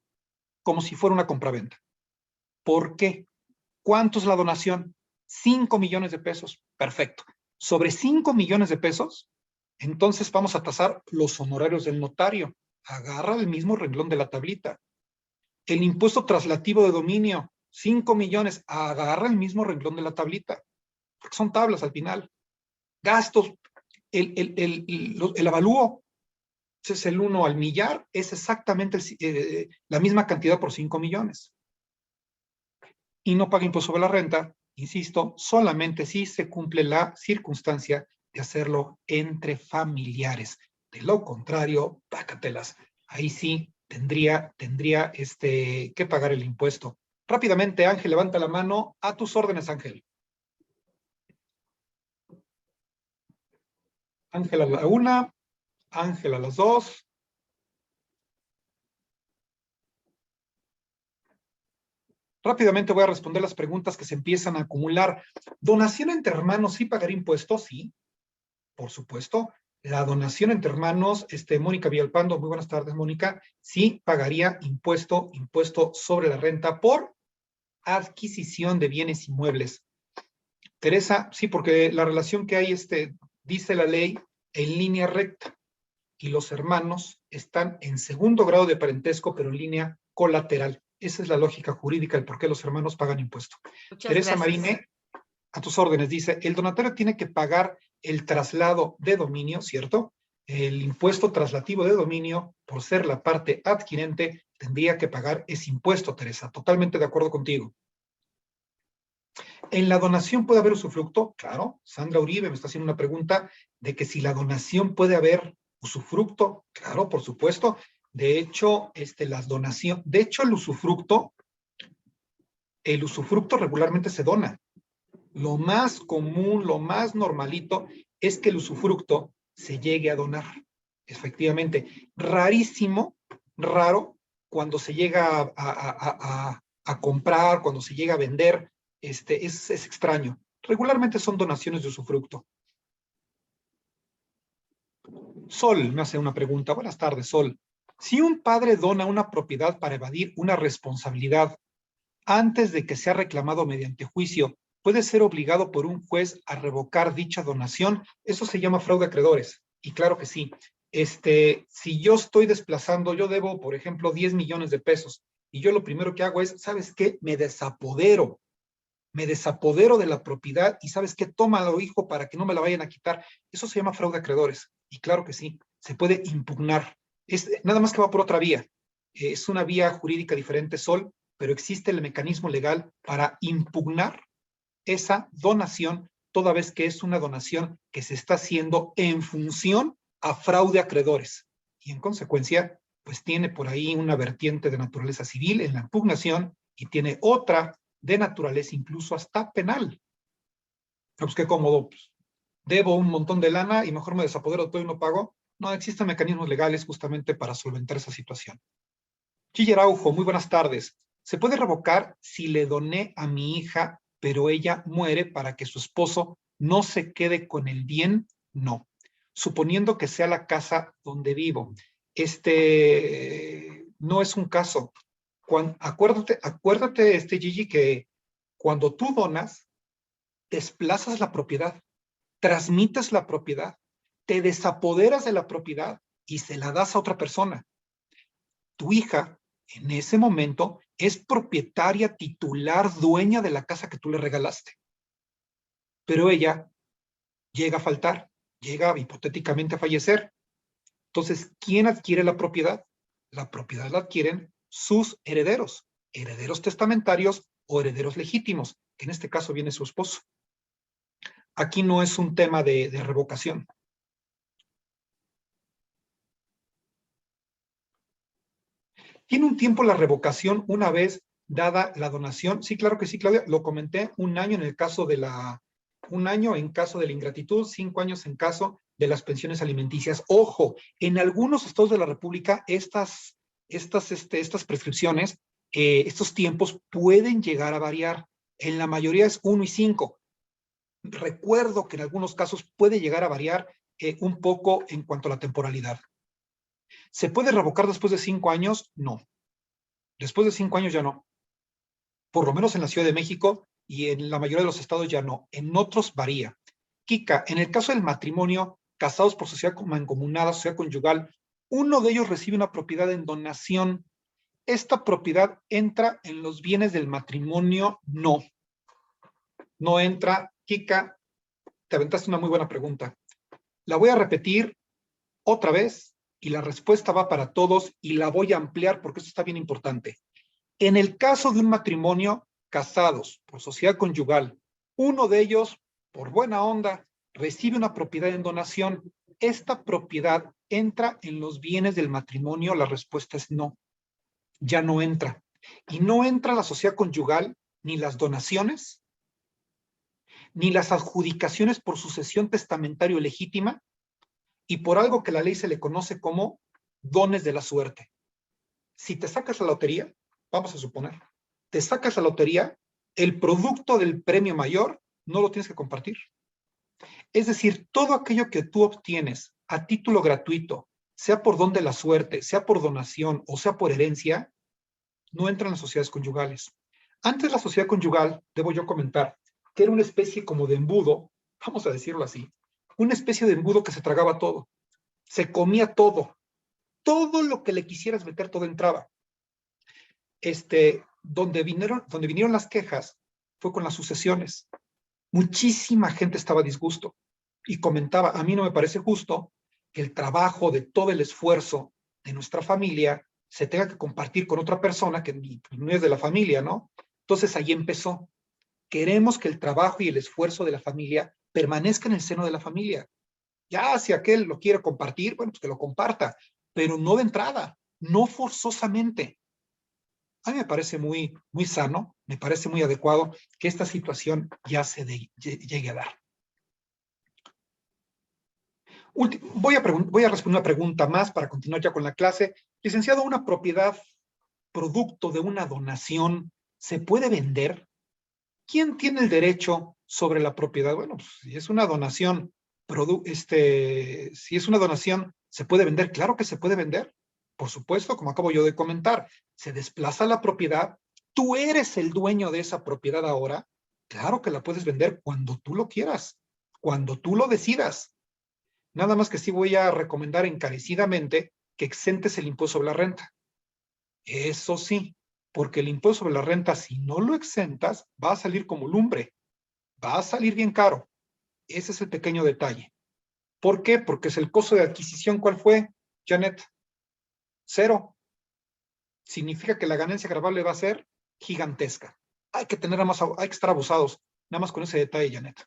como si fuera una compraventa. ¿Por qué? ¿Cuánto es la donación? 5 millones de pesos. Perfecto. Sobre 5 millones de pesos, entonces vamos a tasar los honorarios del notario. Agarra el mismo renglón de la tablita. El impuesto traslativo de dominio, 5 millones, agarra el mismo renglón de la tablita, porque son tablas al final. Gastos, el avalúo, ese es el 1 al millar, es exactamente la misma cantidad por 5 millones. Y no paga impuesto sobre la renta, insisto, solamente si se cumple la circunstancia de hacerlo entre familiares. De lo contrario, pácatelas. Ahí sí tendría que pagar el impuesto. Rápidamente, Ángel, levanta la mano. A tus órdenes, Ángel. Ángel a la 1, Ángel a las 2. Rápidamente voy a responder las preguntas que se empiezan a acumular. ¿Donación entre hermanos sí pagaría impuestos? Sí, por supuesto. La donación entre hermanos, Mónica Villalpando, muy buenas tardes, Mónica, sí pagaría impuesto sobre la renta por adquisición de bienes inmuebles. Teresa, sí, porque la relación que hay, dice la ley, en línea recta, y los hermanos están en segundo grado de parentesco, pero en línea colateral. Esa es la lógica jurídica del por qué los hermanos pagan impuesto. Muchas Teresa gracias. Marine, a tus órdenes, dice, el donatario tiene que pagar el traslado de dominio, ¿cierto? El impuesto traslativo de dominio, por ser la parte adquirente, tendría que pagar ese impuesto, Teresa. Totalmente de acuerdo contigo. ¿En la donación puede haber usufructo? Claro. Sandra Uribe me está haciendo una pregunta de que si la donación puede haber usufructo. Claro, por supuesto. De hecho, el usufructo regularmente se dona. Lo más común, lo más normalito es que el usufructo se llegue a donar. Efectivamente, rarísimo, raro, cuando se llega a comprar, cuando se llega a vender, es extraño. Regularmente son donaciones de usufructo. Sol me hace una pregunta. Buenas tardes, Sol. Si un padre dona una propiedad para evadir una responsabilidad antes de que sea reclamado mediante juicio, ¿puede ser obligado por un juez a revocar dicha donación? Eso se llama fraude a acreedores. Y claro que sí. Si yo estoy desplazando, yo debo, por ejemplo, 10 millones de pesos, y yo lo primero que hago es, ¿sabes qué? Me desapodero de la propiedad y ¿sabes qué? Tómalo, hijo, para que no me la vayan a quitar. Eso se llama fraude a acreedores. Y claro que sí, se puede impugnar. Nada más que va por otra vía. Es una vía jurídica diferente, Sol, pero existe el mecanismo legal para impugnar esa donación, toda vez que es una donación que se está haciendo en función a fraude a acreedores. Y en consecuencia, pues tiene por ahí una vertiente de naturaleza civil en la impugnación y tiene otra de naturaleza incluso hasta penal. Pues qué cómodo, pues, debo un montón de lana y mejor me desapodero todo y no pago. No, existen mecanismos legales justamente para solventar esa situación. Gigi Araujo, muy buenas tardes. ¿Se puede revocar si le doné a mi hija, pero ella muere para que su esposo no se quede con el bien? No. Suponiendo que sea la casa donde vivo. No es un caso. Acuérdate, Gigi, que cuando tú donas, desplazas la propiedad, transmites la propiedad, te desapoderas de la propiedad y se la das a otra persona. Tu hija, en ese momento, es propietaria titular, dueña de la casa que tú le regalaste. Pero ella llega a faltar, llega hipotéticamente a fallecer. Entonces, ¿quién adquiere la propiedad? La propiedad la adquieren sus herederos testamentarios o herederos legítimos, que en este caso viene su esposo. Aquí no es un tema de revocación. ¿Tiene un tiempo la revocación una vez dada la donación? Sí, claro que sí, Claudia. Lo comenté, 1 año en el caso de un año en caso de la ingratitud, 5 años en caso de las pensiones alimenticias. Ojo, en algunos estados de la República, estas prescripciones, estos tiempos pueden llegar a variar. En la mayoría es 1 y 5. Recuerdo que en algunos casos puede llegar a variar un poco en cuanto a la temporalidad. ¿Se puede revocar después de 5 años? No. Después de 5 años ya no. Por lo menos en la Ciudad de México y en la mayoría de los estados ya no. En otros varía. Kika, en el caso del matrimonio, casados por sociedad mancomunada, sociedad conyugal, uno de ellos recibe una propiedad en donación. ¿Esta propiedad entra en los bienes del matrimonio? No. No entra. Kika, te aventaste una muy buena pregunta. La voy a repetir otra vez y la respuesta va para todos y la voy a ampliar porque esto está bien importante. En el caso de un matrimonio casados por sociedad conyugal, uno de ellos, por buena onda, recibe una propiedad en donación. ¿Esta propiedad entra en los bienes del matrimonio? La respuesta es no. Ya no entra. Y no entra la sociedad conyugal, ni las donaciones, ni las adjudicaciones por sucesión testamentario legítima, y por algo que la ley se le conoce como dones de la suerte. Si te sacas la lotería, vamos a suponer, te sacas la lotería, el producto del premio mayor no lo tienes que compartir. Es decir, todo aquello que tú obtienes a título gratuito, sea por don de la suerte, sea por donación o sea por herencia, no entra en las sociedades conyugales. Antes la sociedad conyugal, debo yo comentar, que era una especie como de embudo, vamos a decirlo así, una especie de embudo que se tragaba todo, se comía todo, todo lo que le quisieras meter, todo entraba. Donde vinieron las quejas fue con las sucesiones. Muchísima gente estaba a disgusto y comentaba, a mí no me parece justo que el trabajo de todo el esfuerzo de nuestra familia se tenga que compartir con otra persona que no es de la familia, ¿no? Entonces ahí empezó. Queremos que el trabajo y el esfuerzo de la familia permanezca en el seno de la familia. Ya si aquel lo quiere compartir, bueno, pues que lo comparta, pero no de entrada, no forzosamente. A mí me parece muy, muy sano, me parece muy adecuado que esta situación ya se llegue a dar. Voy a responder una pregunta más para continuar ya con la clase. Licenciado, ¿una propiedad producto de una donación se puede vender? ¿Quién tiene el derecho sobre la propiedad? Bueno, pues, si es una donación, si es una donación, ¿se puede vender? Claro que se puede vender. Por supuesto, como acabo yo de comentar, se desplaza la propiedad, tú eres el dueño de esa propiedad ahora, claro que la puedes vender cuando tú lo quieras, cuando tú lo decidas. Nada más que sí voy a recomendar encarecidamente que exentes el impuesto sobre la renta. Eso sí, porque el impuesto sobre la renta, si no lo exentas, va a salir como lumbre, va a salir bien caro. Ese es el pequeño detalle. ¿Por qué? Porque es el costo de adquisición, ¿cuál fue, Janet? 0. Significa que la ganancia gravable va a ser gigantesca. Hay que estar abusados, nada más con ese detalle, Janet.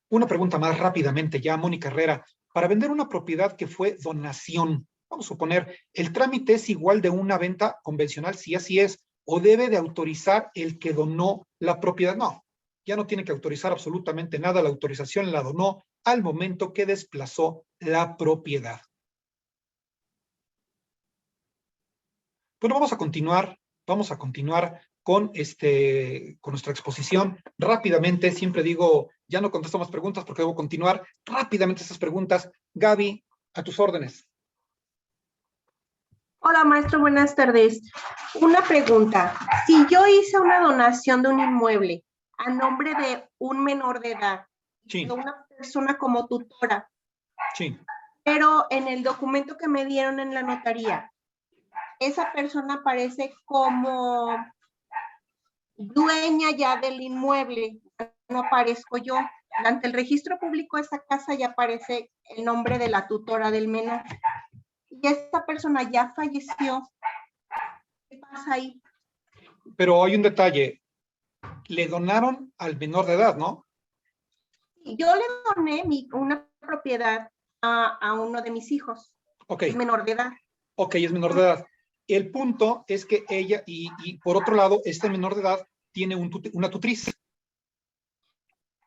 Una pregunta más rápidamente ya, Mónica Herrera. Para vender una propiedad que fue donación, vamos a suponer, ¿el trámite es igual de una venta convencional? Si así es, ¿o debe de autorizar el que donó la propiedad? No, ya no tiene que autorizar absolutamente nada. La autorización la donó al momento que desplazó la propiedad. Bueno, vamos a continuar con nuestra exposición. Rápidamente, siempre digo, ya no contesto más preguntas porque debo continuar rápidamente estas preguntas. Gaby, a tus órdenes. Hola, maestro, buenas tardes. Una pregunta. Si yo hice una donación de un inmueble a nombre de un menor de edad, Sí. de una persona como tutora, Sí. pero en el documento que me dieron en la notaría, esa persona aparece como dueña ya del inmueble, no aparezco yo. Ante el registro público de esa casa ya aparece el nombre de la tutora del menor. Y esta persona ya falleció. ¿Qué pasa ahí? Pero hay un detalle. Le donaron al menor de edad, ¿no? Yo le doné una propiedad a uno de mis hijos. Ok. Es menor de edad. Ok, es menor de edad. El punto es que ella, y por otro lado, este menor de edad tiene una tutriz.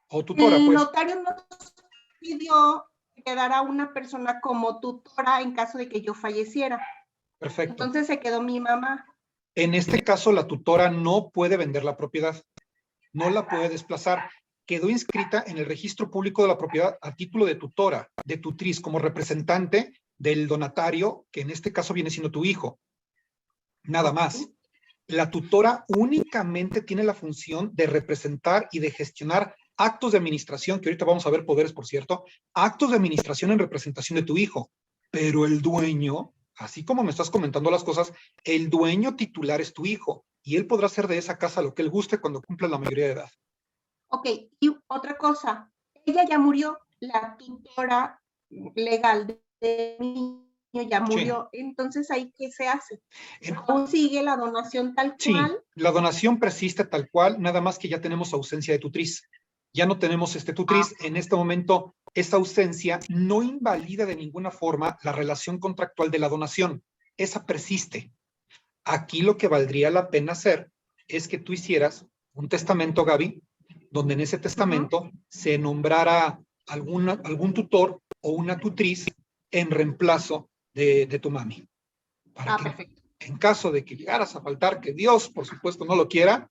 O tutora, El pues. notario nos pidió que quedara una persona como tutora en caso de que yo falleciera. Perfecto. Entonces se quedó mi mamá. En este caso, la tutora no puede vender la propiedad. No la puede desplazar. Quedó inscrita en el registro público de la propiedad a título de tutora, de tutriz, como representante del donatario, que en este caso viene siendo tu hijo. Nada más. La tutora únicamente tiene la función de representar y de gestionar actos de administración, que ahorita vamos a ver poderes, por cierto, actos de administración en representación de tu hijo. Pero el dueño, así como me estás comentando las cosas, el dueño titular es tu hijo y él podrá hacer de esa casa lo que él guste cuando cumpla la mayoría de edad. Ok, y otra cosa, ella ya murió, la tutora legal de mi niño ya murió, sí. Entonces ¿ahí qué se hace? ¿Aún sigue la donación tal cual? Sí, la donación persiste tal cual, nada más que ya tenemos ausencia de tutriz. Ya no tenemos tutriz. En este momento, esa ausencia no invalida de ninguna forma la relación contractual de la donación. Esa persiste. Aquí lo que valdría la pena hacer es que tú hicieras un testamento, Gaby, donde en ese testamento se nombrara algún tutor o una tutriz en reemplazo de tu mami. Para que Perfecto. en caso de que llegaras a faltar, que Dios, por supuesto, no lo quiera,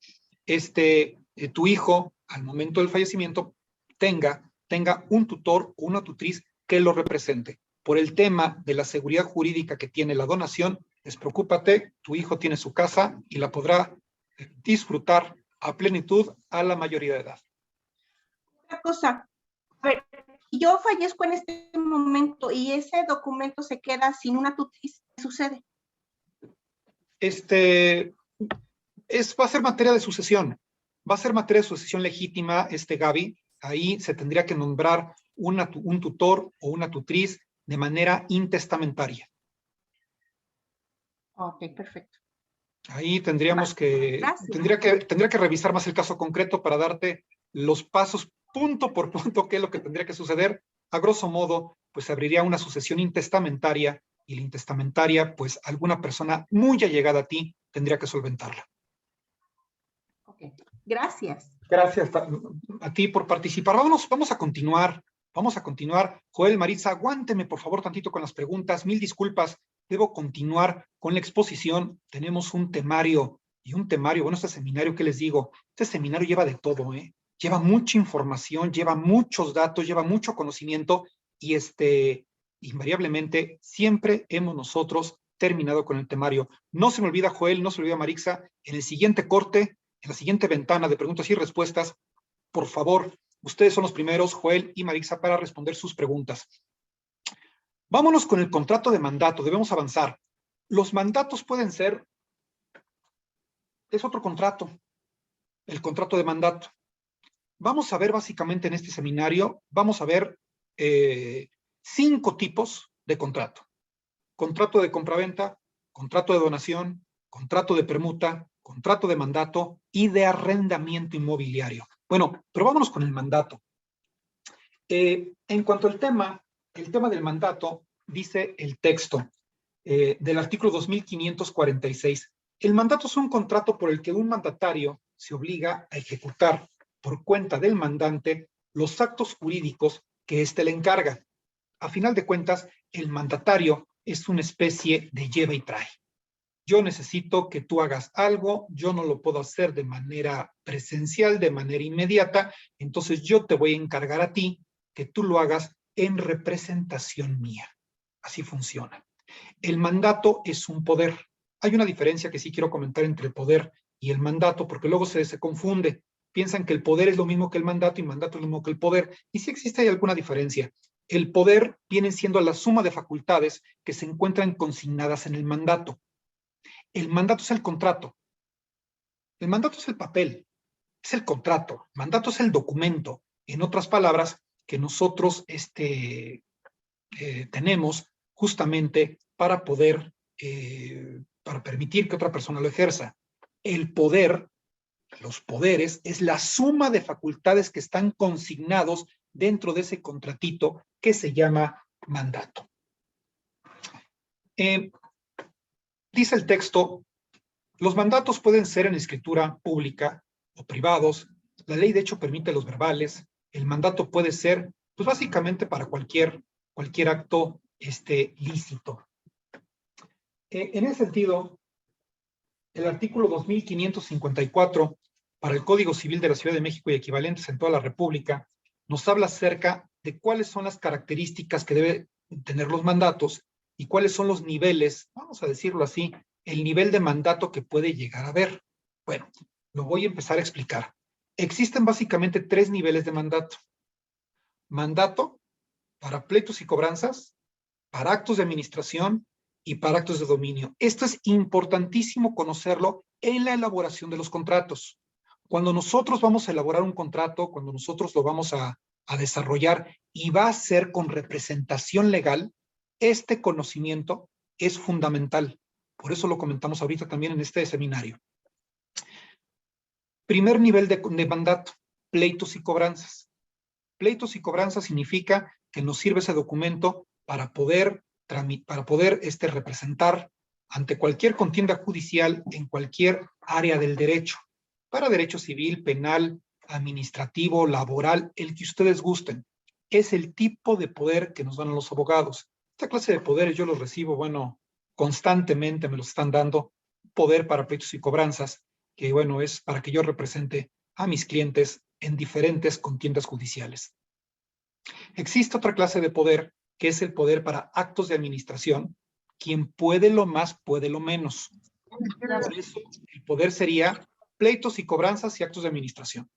tu hijo, al momento del fallecimiento, tenga un tutor o una tutriz que lo represente. Por el tema de la seguridad jurídica que tiene la donación, despreocúpate, tu hijo tiene su casa y la podrá disfrutar a plenitud a la mayoría de edad. Otra cosa, a ver, yo fallezco en este momento y ese documento se queda sin una tutriz, ¿qué sucede? Va a ser materia de sucesión. Va a ser materia de sucesión legítima, Gaby. Ahí se tendría que nombrar un tutor o una tutriz de manera intestamentaria. Ok, perfecto. Ahí tendríamos Gracias. tendría que revisar más el caso concreto para darte los pasos punto por punto qué es lo que tendría que suceder. A grosso modo, pues abriría una sucesión intestamentaria y la intestamentaria, pues alguna persona muy allegada a ti tendría que solventarla. Ok, gracias. Gracias a ti por participar. Vamos a continuar. Vamos a continuar. Joel, Maritza, aguánteme por favor tantito con las preguntas. Mil disculpas. Debo continuar con la exposición. Tenemos un temario bueno, este seminario, ¿qué les digo? Este seminario lleva de todo, ¿eh? Lleva mucha información, lleva muchos datos, lleva mucho conocimiento y invariablemente siempre hemos nosotros terminado con el temario. No se me olvida, Joel, no se me olvida, Maritza, en el siguiente corte, en la siguiente ventana de preguntas y respuestas, por favor, ustedes son los primeros, Joel y Maritza, para responder sus preguntas. Vámonos con el contrato de mandato, debemos avanzar. Los mandatos pueden ser, es otro contrato, el contrato de mandato. Vamos a ver básicamente en este seminario, vamos a ver 5 tipos de contrato. Contrato de compraventa, contrato de donación, contrato de permuta, contrato de mandato y de arrendamiento inmobiliario. Bueno, pero vámonos con el mandato. En cuanto al tema del mandato, dice el texto del artículo 2546. El mandato es un contrato por el que un mandatario se obliga a ejecutar por cuenta del mandante los actos jurídicos que éste le encarga. A final de cuentas, el mandatario es una especie de lleva y trae. Yo necesito que tú hagas algo, yo no lo puedo hacer de manera presencial, de manera inmediata, entonces yo te voy a encargar a ti que tú lo hagas en representación mía. Así funciona. El mandato es un poder. Hay una diferencia que sí quiero comentar entre el poder y el mandato, porque luego se confunde. Piensan que el poder es lo mismo que el mandato y mandato es lo mismo que el poder. Y sí existe alguna diferencia. El poder viene siendo la suma de facultades que se encuentran consignadas en el mandato. El mandato es el contrato. El mandato es el papel. Es el contrato. El mandato es el documento. En otras palabras, que nosotros tenemos justamente para poder, para permitir que otra persona lo ejerza. El poder, los poderes, es la suma de facultades que están consignados dentro de ese contratito que se llama mandato. Dice el texto, los mandatos pueden ser en escritura pública o privados. La ley de hecho permite los verbales. El mandato puede ser, pues básicamente para cualquier acto lícito. En ese sentido, el artículo 2554 para el Código Civil de la Ciudad de México y equivalentes en toda la República nos habla acerca de cuáles son las características que deben tener los mandatos y cuáles son los niveles, vamos a decirlo así, el nivel de mandato que puede llegar a haber. Bueno, lo voy a empezar a explicar. Existen básicamente 3 niveles de mandato. Mandato para pleitos y cobranzas, para actos de administración y para actos de dominio. Esto es importantísimo conocerlo en la elaboración de los contratos. Cuando nosotros vamos a elaborar un contrato, cuando nosotros lo vamos a desarrollar y va a ser con representación legal, este conocimiento es fundamental. Por eso lo comentamos ahorita también en este seminario. Primer nivel de mandato, pleitos y cobranzas. Pleitos y cobranzas significa que nos sirve ese documento para poder representar ante cualquier contienda judicial en cualquier área del derecho, para derecho civil, penal, administrativo, laboral, el que ustedes gusten. Es el tipo de poder que nos dan los abogados. Esta clase de poderes yo los recibo, bueno, constantemente me los están dando. Poder para pleitos y cobranzas, que bueno, es para que yo represente a mis clientes en diferentes contiendas judiciales. Existe otra clase de poder, que es el poder para actos de administración. Quien puede lo más, puede lo menos. Por eso, el poder sería pleitos y cobranzas y actos de administración.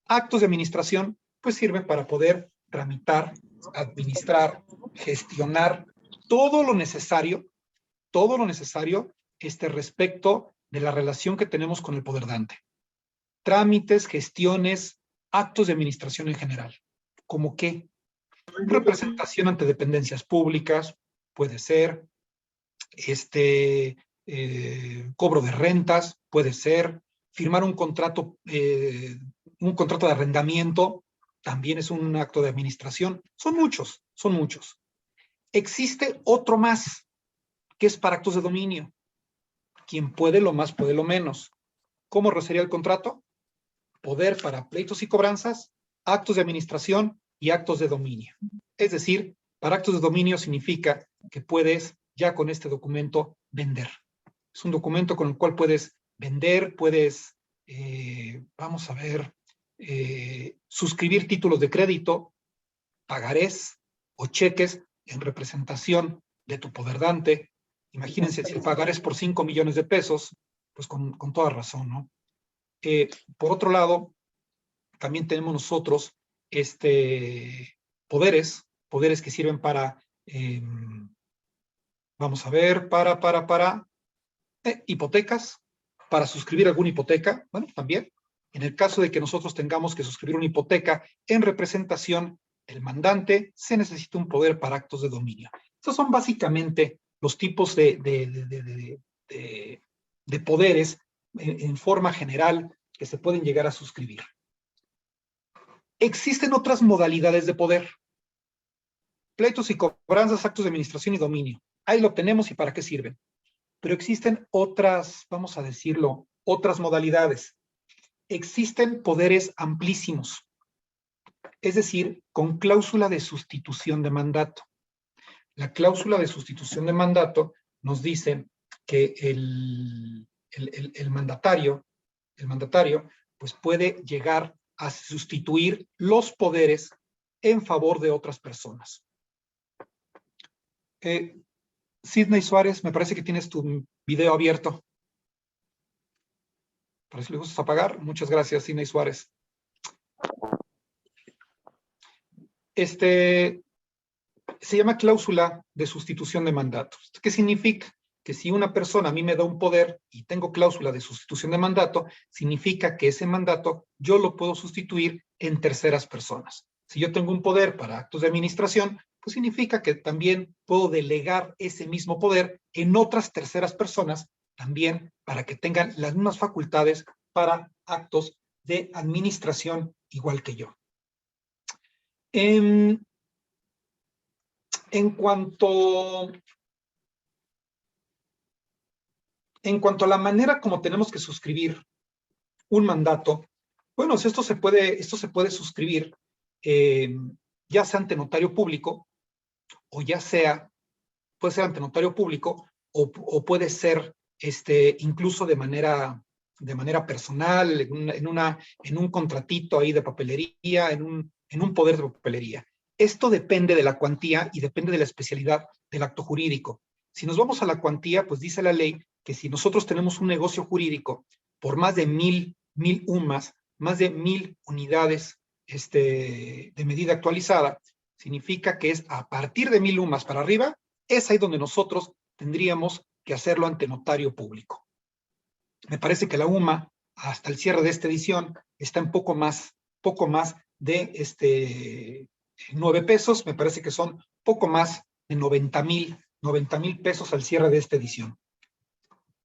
Actos de administración, pues sirven para poder tramitar, administrar, gestionar todo lo necesario respecto de la relación que tenemos con el poder dante. Trámites, gestiones, actos de administración en general. ¿Cómo qué? Representación ante dependencias públicas, puede ser, cobro de rentas, puede ser, firmar un contrato de arrendamiento, también es un acto de administración. Son muchos, son muchos. Existe otro más, que es para actos de dominio. Quien puede lo más, puede lo menos. ¿Cómo sería el contrato? Poder para pleitos y cobranzas, actos de administración y actos de dominio. Es decir, para actos de dominio significa que puedes ya con este documento vender. Es un documento con el cual puedes vender, puedes, vamos a ver, suscribir títulos de crédito, pagarés o cheques en representación de tu poder dante. Imagínense, si el pagarés por 5 millones de pesos, pues con toda razón, ¿no? Por otro lado, también tenemos nosotros poderes que sirven para, vamos a ver, para hipotecas, para suscribir alguna hipoteca, bueno, también. En el caso de que nosotros tengamos que suscribir una hipoteca en representación del mandante, se necesita un poder para actos de dominio. Estos son básicamente los tipos de poderes en forma general que se pueden llegar a suscribir. Existen otras modalidades de poder. Pleitos y cobranzas, actos de administración y dominio. Ahí lo tenemos y para qué sirven. Pero existen otras, vamos a decirlo, otras modalidades. Existen poderes amplísimos, es decir, con cláusula de sustitución de mandato. La cláusula de sustitución de mandato nos dice que el mandatario pues puede llegar a sustituir los poderes en favor de otras personas. Sidney Suárez, me parece que tienes tu video abierto. Para si le gustas apagar. Muchas gracias, Sidney Suárez. Se llama cláusula de sustitución de mandato. ¿Qué significa? Que si una persona a mí me da un poder y tengo cláusula de sustitución de mandato, significa que ese mandato yo lo puedo sustituir en terceras personas. Si yo tengo un poder para actos de administración, pues significa que también puedo delegar ese mismo poder en otras terceras personas también para que tengan las mismas facultades para actos de administración igual que yo. En cuanto a la manera como tenemos que suscribir un mandato, bueno, esto se puede suscribir ya sea ante notario público, o ya sea, puede ser ante notario público, o puede ser incluso de manera personal, en un contratito ahí de papelería, en un poder de papelería. Esto depende de la cuantía y depende de la especialidad del acto jurídico. Si nos vamos a la cuantía, pues dice la ley que si nosotros tenemos un negocio jurídico por más de 1000 UMAS, más de 1000 unidades de medida actualizada, significa que es a partir de 1000 UMAS para arriba, es ahí donde nosotros tendríamos que hacerlo ante notario público. Me parece que la UMA, hasta el cierre de esta edición, está en poco más de 9 pesos, me parece que son poco más de 90,000 pesos al cierre de esta edición.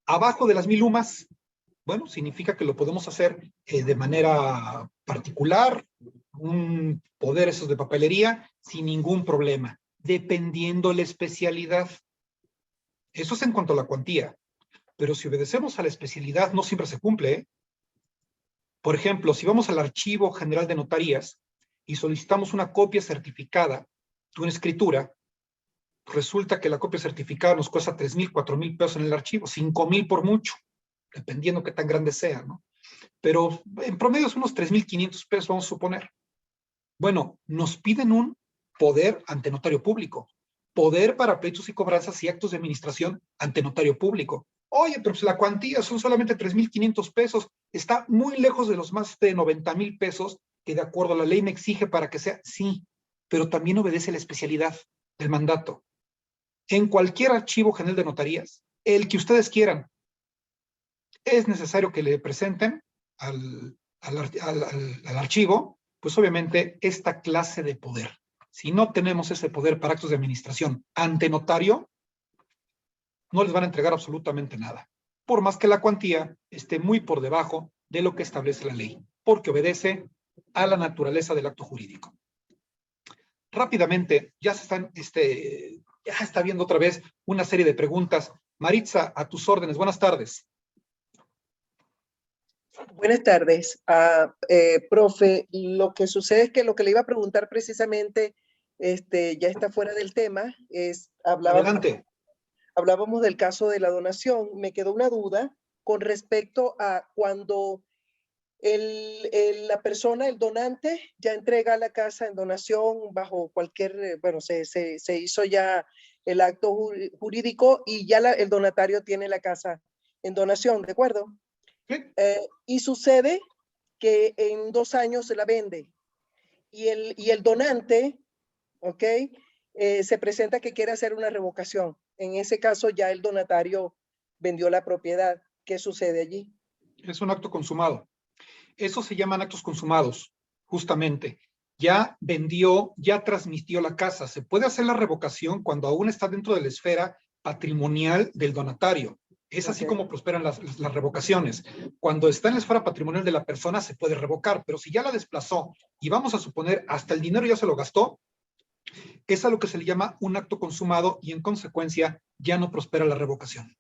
Abajo de las 1000 UMAS, bueno, significa que lo podemos hacer de manera particular, un poder esos de papelería, sin ningún problema, dependiendo la especialidad. Eso es en cuanto a la cuantía. Pero si obedecemos a la especialidad, no siempre se cumple, ¿eh? Por ejemplo, si vamos al Archivo General de Notarías y solicitamos una copia certificada de una escritura, Resulta que la copia certificada nos cuesta 3,000, 4,000 pesos en el archivo, 5,000 por mucho, dependiendo qué tan grande sea, ¿no? Pero en promedio son unos 3,500 pesos, vamos a suponer. Bueno, nos piden un poder ante notario público, poder para pleitos y cobranzas y actos de administración ante notario público. Oye, pero pues la cuantía son solamente 3,500 pesos, está muy lejos de los más de 90,000 pesos que de acuerdo a la ley me exige para que sea, sí, pero también obedece la especialidad del mandato. En cualquier archivo general de notarías, el que ustedes quieran, es necesario que le presenten al archivo, pues obviamente esta clase de poder. Si no tenemos ese poder para actos de administración ante notario, no les van a entregar absolutamente nada, por más que la cuantía esté muy por debajo de lo que establece la ley, porque obedece a la naturaleza del acto jurídico. Rápidamente, ya está viendo otra vez una serie de preguntas. Maritza, a tus órdenes. Buenas tardes. Buenas tardes. Profe, lo que sucede es que lo que le iba a preguntar precisamente, ya está fuera del tema, hablábamos del caso de la donación. Me quedó una duda con respecto a cuando la persona, el donante, ya entrega la casa en donación bajo cualquier, bueno, se hizo ya el acto jurídico y ya el donatario tiene la casa en donación, ¿de acuerdo? ¿Sí? Y sucede que en 2 años se la vende y el donante, ¿ok? Se presenta que quiere hacer una revocación. En ese caso ya el donatario vendió la propiedad. ¿Qué sucede allí? Es un acto consumado. Eso se llaman actos consumados, justamente. Ya vendió, ya transmitió la casa. Se puede hacer la revocación cuando aún está dentro de la esfera patrimonial del donatario. Es así como prosperan las revocaciones. Cuando está en la esfera patrimonial de la persona se puede revocar, pero si ya la desplazó y vamos a suponer hasta el dinero ya se lo gastó, es a lo que se le llama un acto consumado y en consecuencia ya no prospera la revocación.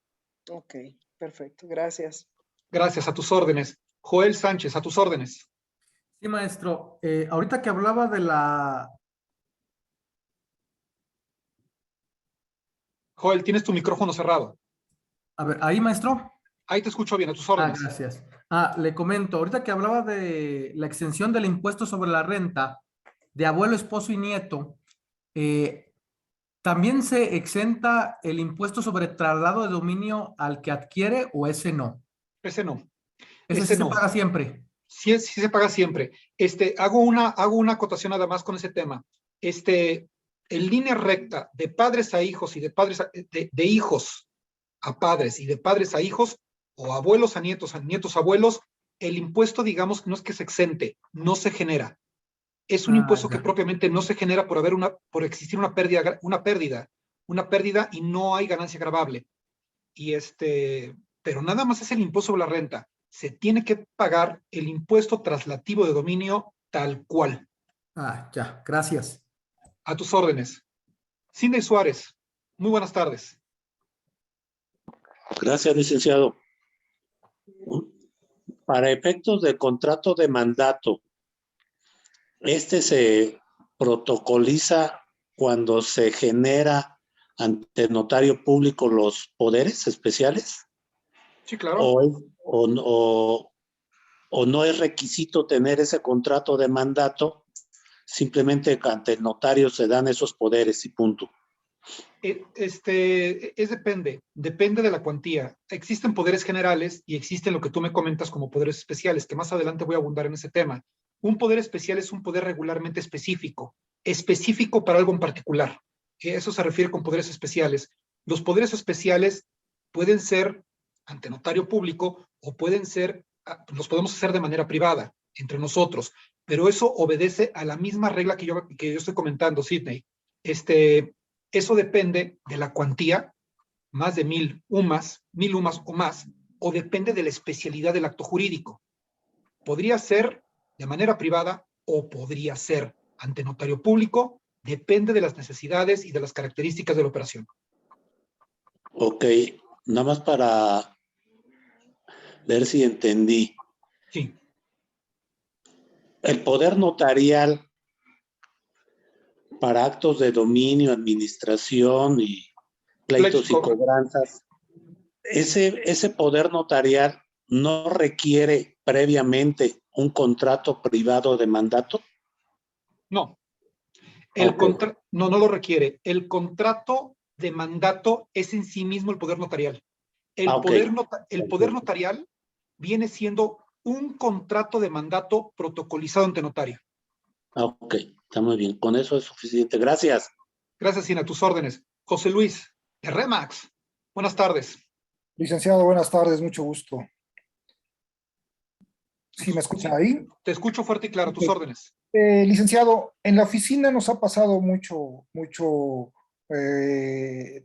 Ok, perfecto, gracias. Gracias, a tus órdenes. Joel Sánchez, a tus órdenes. Sí, maestro. Ahorita que hablaba de la... Joel, tienes tu micrófono cerrado. A ver, ahí, maestro. Ahí te escucho bien, a tus órdenes. Gracias. Le comento, ahorita que hablaba de la exención del impuesto sobre la renta de abuelo, esposo y nieto, ¿también se exenta el impuesto sobre traslado de dominio al que adquiere o ese no? Ese no. Ese Ese sí no. se paga siempre. Sí, sí se paga siempre. Hago una acotación nada más con ese tema. En línea recta de padres a hijos y de padres de hijos a padres y de padres a hijos o abuelos a nietos a abuelos, el impuesto, digamos, no es que se exente, no se genera. Es un impuesto que propiamente no se genera por existir una pérdida y no hay ganancia gravable. Pero nada más es el impuesto sobre la renta. Se tiene que pagar el impuesto traslativo de dominio tal cual. Ya, gracias. A tus órdenes. Cindy Suárez, muy buenas tardes. Gracias, licenciado. Para efectos de contrato de mandato, se protocoliza cuando se genera ante notario público los poderes especiales. Sí, claro. O no es requisito tener ese contrato de mandato, simplemente ante el notario se dan esos poderes y punto. Depende de la cuantía. Existen poderes generales y existen lo que tú me comentas como poderes especiales, que más adelante voy a abundar en ese tema. Un poder especial es un poder regularmente específico para algo en particular. Eso se refiere con poderes especiales. Los poderes especiales pueden ser ante notario público o los podemos hacer de manera privada, entre nosotros, pero eso obedece a la misma regla que yo estoy comentando, Sidney. Eso depende de la cuantía, más de 1,000 UMAS o más, o depende de la especialidad del acto jurídico. Podría ser de manera privada o podría ser ante notario público, depende de las necesidades y de las características de la operación. Ok, nada más para ver si entendí. Sí. El poder notarial para actos de dominio, administración y pleitos y cobranzas, ese poder notarial no requiere previamente un contrato privado de mandato. No, Ok. no lo requiere. El contrato de mandato es en sí mismo el poder notarial. El poder notarial viene siendo un contrato de mandato protocolizado ante notario. Ok, está muy bien. Con eso es suficiente. Gracias. Gracias, Sina, a tus órdenes. José Luis, de Remax. Buenas tardes. Licenciado, buenas tardes, mucho gusto. ¿Sí me escuchan ahí? Te escucho fuerte y claro, tus órdenes. Licenciado, en la oficina nos ha pasado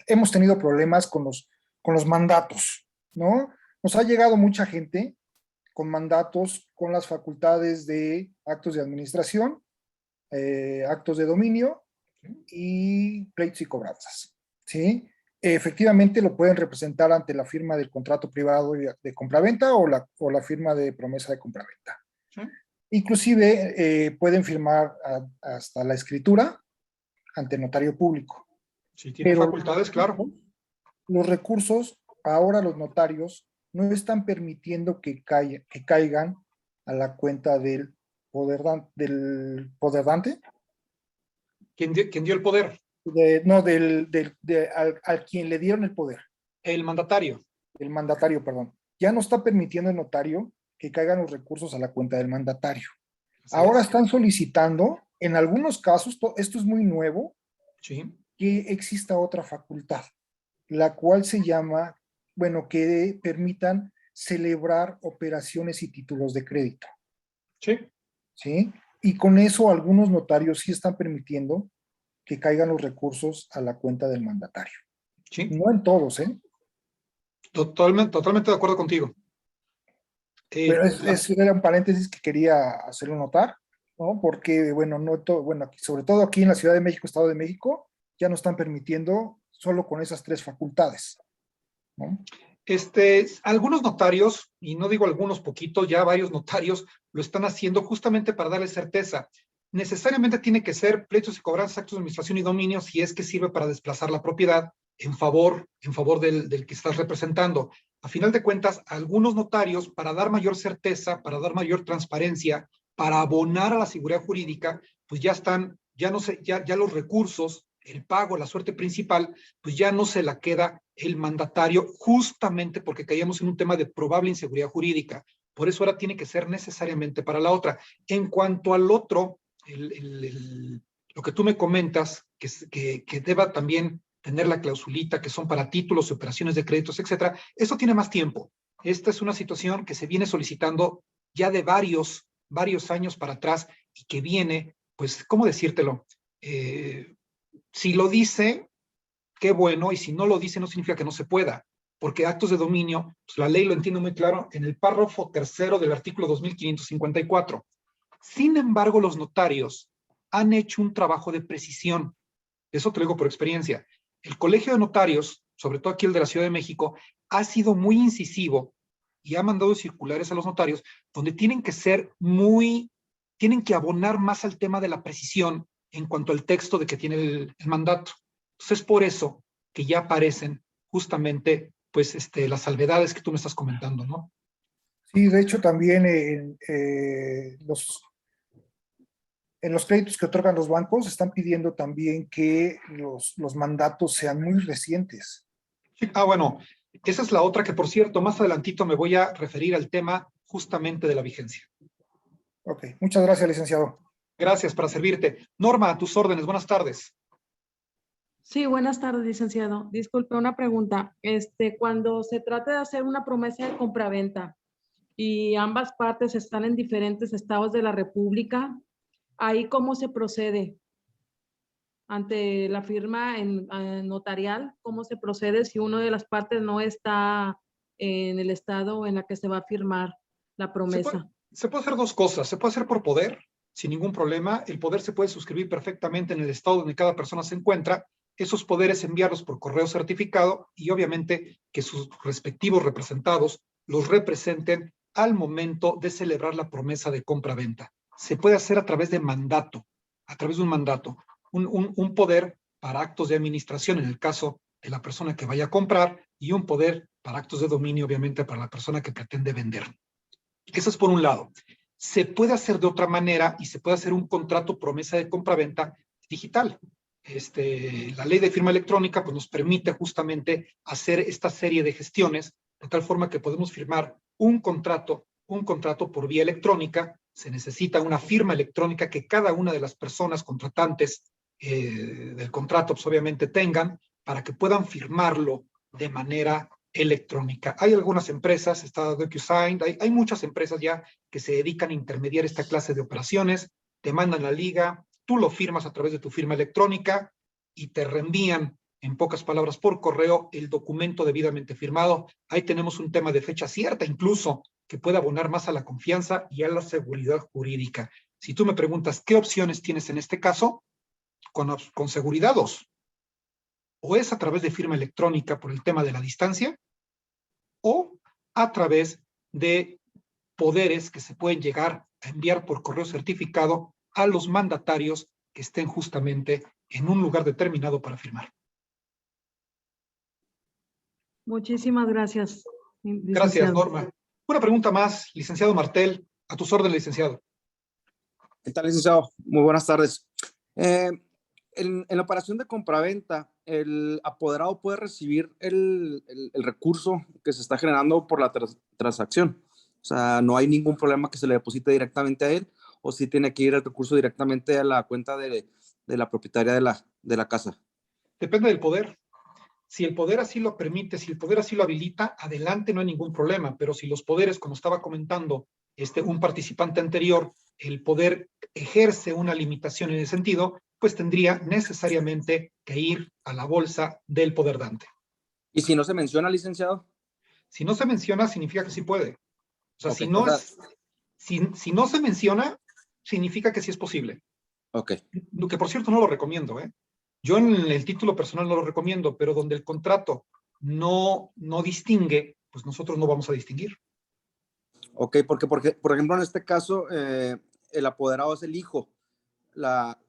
hemos tenido problemas con los mandatos, ¿no? Nos ha llegado mucha gente con mandatos con las facultades de actos de administración, actos de dominio y pleitos y cobranzas, ¿sí? Efectivamente lo pueden representar ante la firma del contrato privado de compraventa o la firma de promesa de compraventa. ¿Sí? Inclusive pueden firmar hasta la escritura ante notario público. Si tienen Pero facultades, claro. Los recursos, ahora los notarios no están permitiendo que caigan a la cuenta del poderdante. ¿Quién dio el poder? Al quien le dieron el poder. El mandatario. El mandatario, perdón. Ya no está permitiendo el notario que caigan los recursos a la cuenta del mandatario. Ahora están solicitando, en algunos casos, esto es muy nuevo, sí, que exista otra facultad, la cual se llama, que permitan celebrar operaciones y títulos de crédito. Sí. ¿Sí? Y con eso algunos notarios sí están permitiendo que caigan los recursos a la cuenta del mandatario. Sí. No en todos, ¿eh? Totalmente de acuerdo contigo. Pero era un paréntesis que quería hacerlo notar, ¿no? Porque, sobre todo aquí en la Ciudad de México, Estado de México, ya no están permitiendo solo con esas 3 facultades, ¿no? Algunos notarios, y no digo algunos, poquitos, ya varios notarios lo están haciendo justamente para darle certeza. Necesariamente tiene que ser pleitos y cobranzas, actos de administración y dominio, si es que sirve para desplazar la propiedad en favor del que estás representando. A final de cuentas, algunos notarios, para dar mayor certeza, para dar mayor transparencia, para abonar a la seguridad jurídica, pues ya los recursos, el pago, la suerte principal, pues ya no se la queda el mandatario, justamente porque caíamos en un tema de probable inseguridad jurídica. Por eso ahora tiene que ser necesariamente para la otra. En cuanto al otro, lo que tú me comentas, que deba también tener la clausulita, que son para títulos, operaciones de créditos, etcétera, eso tiene más tiempo. Esta es una situación que se viene solicitando ya de varios años para atrás y que viene, pues, ¿cómo decírtelo? Si lo dice, qué bueno, y si no lo dice, no significa que no se pueda, porque actos de dominio, pues la ley lo entiende muy claro en el párrafo 3º del artículo 2554. Sin embargo, los notarios han hecho un trabajo de precisión. Eso te lo digo por experiencia. El Colegio de Notarios, sobre todo aquí el de la Ciudad de México, ha sido muy incisivo y ha mandado circulares a los notarios donde tienen que abonar más al tema de la precisión en cuanto al texto de que tiene el mandato. Entonces, por eso que ya aparecen justamente, pues, las salvedades que tú me estás comentando, ¿no? Sí, de hecho también en los créditos que otorgan los bancos están pidiendo también que los mandatos sean muy recientes. Sí, bueno, esa es la otra que, por cierto, más adelantito me voy a referir al tema justamente de la vigencia. Ok, muchas gracias, licenciado. Gracias, para servirte. Norma, a tus órdenes, buenas tardes. Sí, buenas tardes, licenciado. Disculpe, una pregunta. Cuando se trata de hacer una promesa de compraventa y ambas partes están en diferentes estados de la República, ¿ahí cómo se procede? Ante la firma en notarial, ¿cómo se procede si una de las partes no está en el estado en la que se va a firmar la promesa? Se puede hacer 2 cosas. Se puede hacer por poder, sin ningún problema. El poder se puede suscribir perfectamente en el estado donde cada persona se encuentra. Esos poderes enviarlos por correo certificado y obviamente que sus respectivos representados los representen al momento de celebrar la promesa de compra-venta. Se puede hacer a través de un mandato. un poder para actos de administración en el caso de la persona que vaya a comprar y un poder para actos de dominio, obviamente, para la persona que pretende vender. Eso es por un lado. Se puede hacer de otra manera y se puede hacer un contrato promesa de compraventa digital. La ley de firma electrónica pues, nos permite justamente hacer esta serie de gestiones de tal forma que podemos firmar un contrato por vía electrónica. Se necesita una firma electrónica que cada una de las personas contratantes del contrato pues, obviamente tengan para que puedan firmarlo de manera electrónica. Hay algunas empresas, está DocuSign, hay muchas empresas ya que se dedican a intermediar esta clase de operaciones, te mandan la liga, tú lo firmas a través de tu firma electrónica y te reenvían, en pocas palabras, por correo el documento debidamente firmado. Ahí tenemos un tema de fecha cierta, incluso, que puede abonar más a la confianza y a la seguridad jurídica. Si tú me preguntas qué opciones tienes en este caso, con seguridad 2. O es a través de firma electrónica por el tema de la distancia, o a través de poderes que se pueden llegar a enviar por correo certificado a los mandatarios que estén justamente en un lugar determinado para firmar. Muchísimas gracias, Gracias, licenciado. Norma. Una pregunta más, licenciado Martel, a tus órdenes, licenciado. ¿Qué tal, licenciado? Muy buenas tardes. En la operación de compraventa, el apoderado puede recibir el recurso que se está generando por la transacción. O sea, no hay ningún problema que se le deposite directamente a él, o si tiene que ir el recurso directamente a la cuenta de la propietaria de la casa. Depende del poder. Si el poder así lo permite, si el poder así lo habilita, adelante, no hay ningún problema. Pero si los poderes, como estaba comentando un participante anterior, el poder ejerce una limitación en ese sentido, pues tendría necesariamente que ir a la bolsa del poder dante. ¿Y si no se menciona, licenciado? Si no se menciona, significa que sí puede. O sea, Okay, si no se menciona, significa que sí es posible. Ok. Lo que, por cierto, no lo recomiendo, ¿eh? Yo en el título personal no lo recomiendo, pero donde el contrato no distingue, pues nosotros no vamos a distinguir. Ok, porque por ejemplo, en este caso, el apoderado es el hijo. La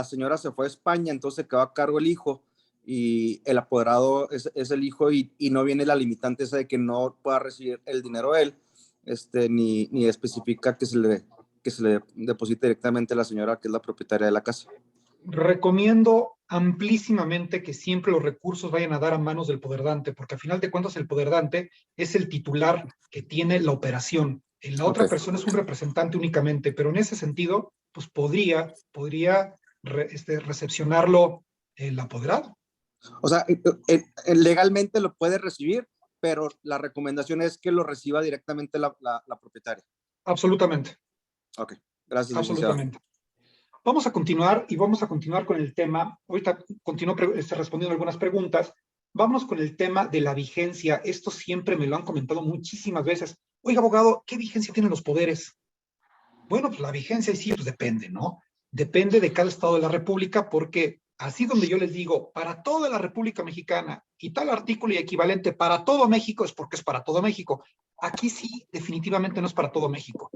señora se fue a España, entonces quedó a cargo el hijo, y el apoderado es el hijo, y no viene la limitante esa de que no pueda recibir el dinero él, ni especifica que se le deposite directamente a la señora que es la propietaria de la casa. Recomiendo amplísimamente que siempre los recursos vayan a dar a manos del poderdante, porque al final de cuentas el poderdante es el titular que tiene la operación. La otra persona es un representante únicamente, pero en ese sentido, pues podría recepcionarlo el apoderado. O sea, legalmente lo puede recibir, pero la recomendación es que lo reciba directamente la propietaria. Absolutamente. Ok, gracias, absolutamente. Licenciado. Vamos a continuar con el tema. Ahorita continúo respondiendo algunas preguntas. Vámonos con el tema de la vigencia. Esto siempre me lo han comentado muchísimas veces. Oiga, abogado, ¿qué vigencia tienen los poderes? Bueno, pues la vigencia sí, pues depende, ¿no? Depende de cada estado de la República, porque así donde yo les digo, para toda la República Mexicana y tal artículo y equivalente para todo México, es porque es para todo México. Aquí sí, definitivamente no es para todo México.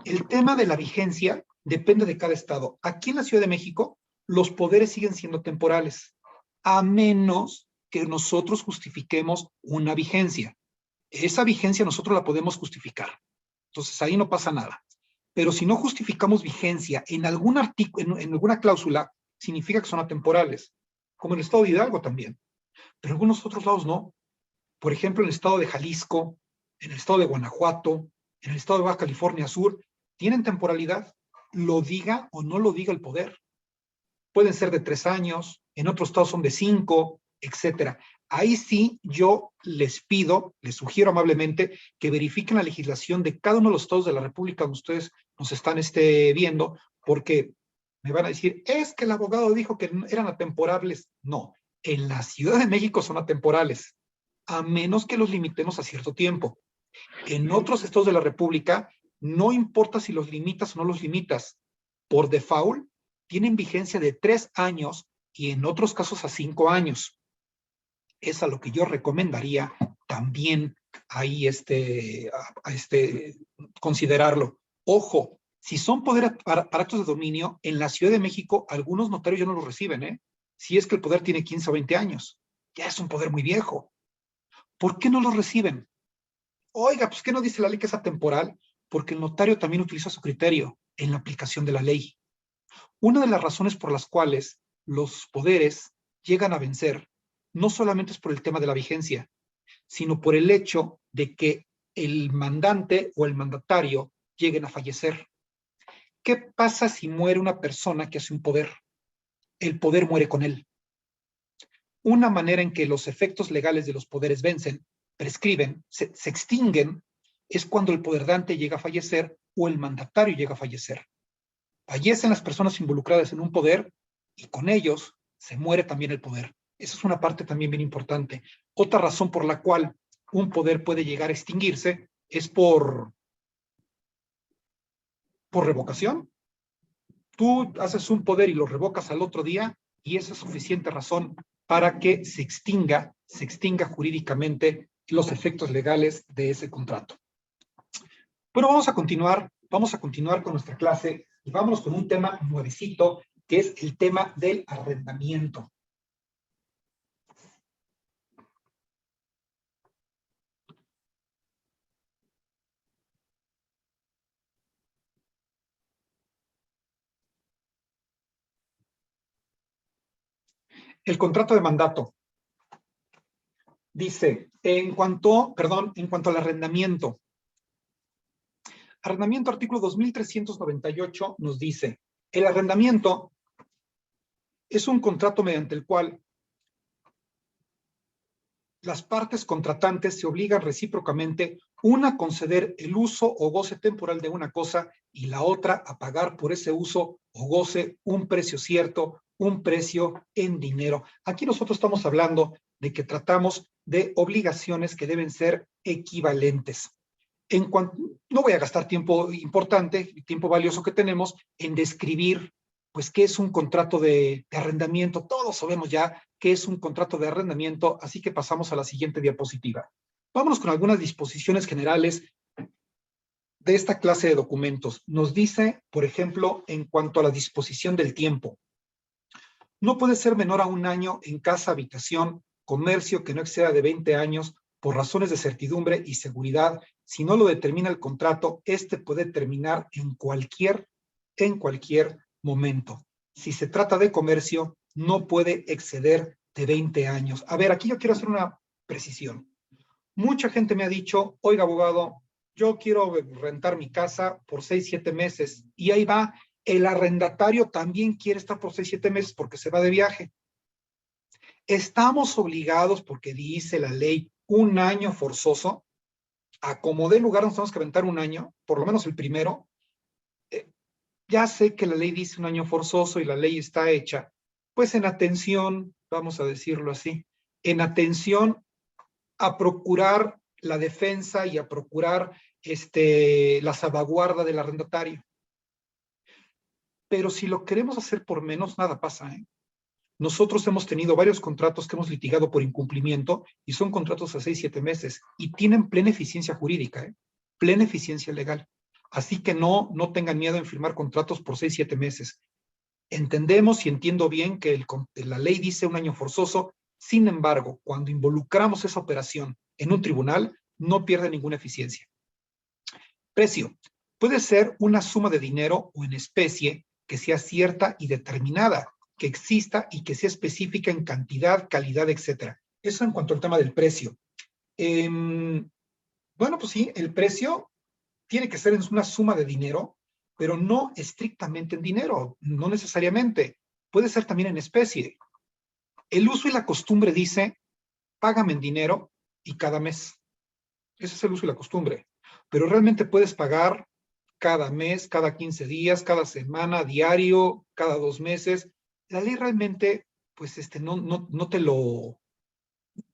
El tema de la vigencia depende de cada estado. Aquí en la Ciudad de México, los poderes siguen siendo temporales, a menos que nosotros justifiquemos una vigencia. Esa vigencia nosotros la podemos justificar. Entonces, ahí no pasa nada. Pero si no justificamos vigencia en algún artículo, en alguna cláusula, significa que son atemporales, como en el estado de Hidalgo también. Pero en algunos otros lados no. Por ejemplo, en el estado de Jalisco, en el estado de Guanajuato, en el estado de Baja California Sur, tienen temporalidad, lo diga o no lo diga el poder. Pueden ser de 3 años, en otros estados son de 5, etcétera. Ahí sí yo les sugiero amablemente que verifiquen la legislación de cada uno de los estados de la República donde ustedes nos están viendo, porque me van a decir, es que el abogado dijo que eran atemporales. No, en la Ciudad de México son atemporales, a menos que los limitemos a cierto tiempo. En otros estados de la República, no importa si los limitas o no los limitas, por default, tienen vigencia de 3 años y en otros casos a 5 años. Es a lo que yo recomendaría también ahí considerarlo. Ojo, Si son poderes para actos de dominio, en la Ciudad de México, algunos notarios ya no los reciben, ¿eh? Si es que el poder tiene 15 o 20 años. Ya es un poder muy viejo. ¿Por qué no los reciben? Oiga, pues ¿qué no dice la ley que es atemporal? Porque el notario también utiliza su criterio en la aplicación de la ley. Una de las razones por las cuales los poderes llegan a vencer no solamente es por el tema de la vigencia, sino por el hecho de que el mandante o el mandatario lleguen a fallecer. ¿Qué pasa si muere una persona que hace un poder? El poder muere con él. Una manera en que los efectos legales de los poderes vencen, prescriben, se extinguen, es cuando el poderdante llega a fallecer o el mandatario llega a fallecer. Fallecen las personas involucradas en un poder y con ellos se muere también el poder. Esa es una parte también bien importante. Otra razón por la cual un poder puede llegar a extinguirse es por revocación. Tú haces un poder y lo revocas al otro día y esa es suficiente razón para que se extinga jurídicamente los efectos legales de ese contrato. Bueno, vamos a continuar con nuestra clase y vámonos con un tema nuevecito, que es el tema del arrendamiento. El contrato de mandato. Dice, en cuanto al arrendamiento. Arrendamiento, artículo 2398, nos dice, el arrendamiento es un contrato mediante el cual las partes contratantes se obligan recíprocamente, una a conceder el uso o goce temporal de una cosa y la otra a pagar por ese uso o goce un precio cierto, un precio en dinero. Aquí nosotros estamos hablando de que tratamos de obligaciones que deben ser equivalentes. No voy a gastar tiempo importante, tiempo valioso que tenemos en describir, pues, qué es un contrato de arrendamiento. Todos sabemos ya qué es un contrato de arrendamiento, así que pasamos a la siguiente diapositiva. Vámonos con algunas disposiciones generales de esta clase de documentos. Nos dice, por ejemplo, en cuanto a la disposición del tiempo. No puede ser menor a 1 año en casa, habitación, comercio que no exceda de 20 años por razones de certidumbre y seguridad. Si no lo determina el contrato, este puede terminar en cualquier momento. Si se trata de comercio, no puede exceder de 20 años. A ver, aquí yo quiero hacer una precisión. Mucha gente me ha dicho, oiga, abogado, yo quiero rentar mi casa por 6, 7 meses. Y ahí va, el arrendatario también quiere estar por 6, 7 meses porque se va de viaje. Estamos obligados, porque dice la ley, 1 año forzoso, a como dé lugar nos tenemos que aventar 1 año, por lo menos el primero. Ya sé que la ley dice 1 año forzoso y la ley está hecha, pues en atención, vamos a decirlo así, en atención a procurar la defensa y a procurar la salvaguarda del arrendatario. Pero si lo queremos hacer por menos, nada pasa, ¿eh? Nosotros hemos tenido varios contratos que hemos litigado por incumplimiento y son contratos a 6, 7 meses y tienen plena eficiencia jurídica, ¿eh? Plena eficiencia legal. Así que no tengan miedo en firmar contratos por 6, 7 meses. Entendemos y entiendo bien que la ley dice 1 año forzoso, sin embargo, cuando involucramos esa operación en un tribunal, no pierde ninguna eficiencia. Precio. Puede ser una suma de dinero o en especie que sea cierta y determinada, que exista y que sea específica en cantidad, calidad, etc. Eso en cuanto al tema del precio. Bueno, pues sí, el precio tiene que ser en una suma de dinero, pero no estrictamente en dinero, no necesariamente. Puede ser también en especie. El uso y la costumbre dice, págame en dinero y cada mes. Ese es el uso y la costumbre. Pero realmente puedes pagar cada mes, cada 15 días, cada semana, diario, cada 2 meses. La ley realmente, pues, no te lo...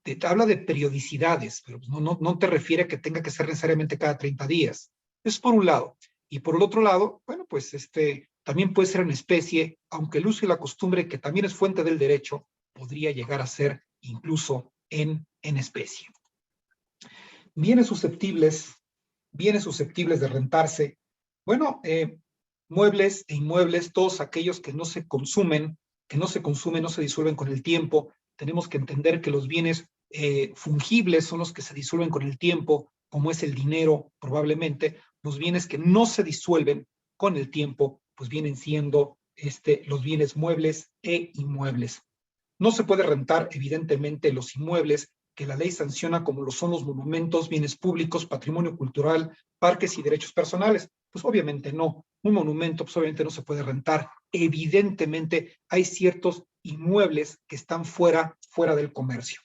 Te habla de periodicidades, pero no te refiere a que tenga que ser necesariamente cada 30 días. Es por un lado. Y por el otro lado, bueno, pues también puede ser en especie, aunque el uso y la costumbre, que también es fuente del derecho, podría llegar a ser incluso en especie. Bienes susceptibles de rentarse. Bueno, Muebles e inmuebles, todos aquellos que no se consumen, no se disuelven con el tiempo. Tenemos que entender que los bienes fungibles son los que se disuelven con el tiempo, como es el dinero, probablemente. Los bienes que no se disuelven con el tiempo, pues vienen siendo los bienes muebles e inmuebles. No se puede rentar, evidentemente, los inmuebles que la ley sanciona, como lo son los monumentos, bienes públicos, patrimonio cultural, parques y derechos personales. Pues obviamente no. Un monumento, pues obviamente no se puede rentar. Evidentemente hay ciertos inmuebles que están fuera del comercio.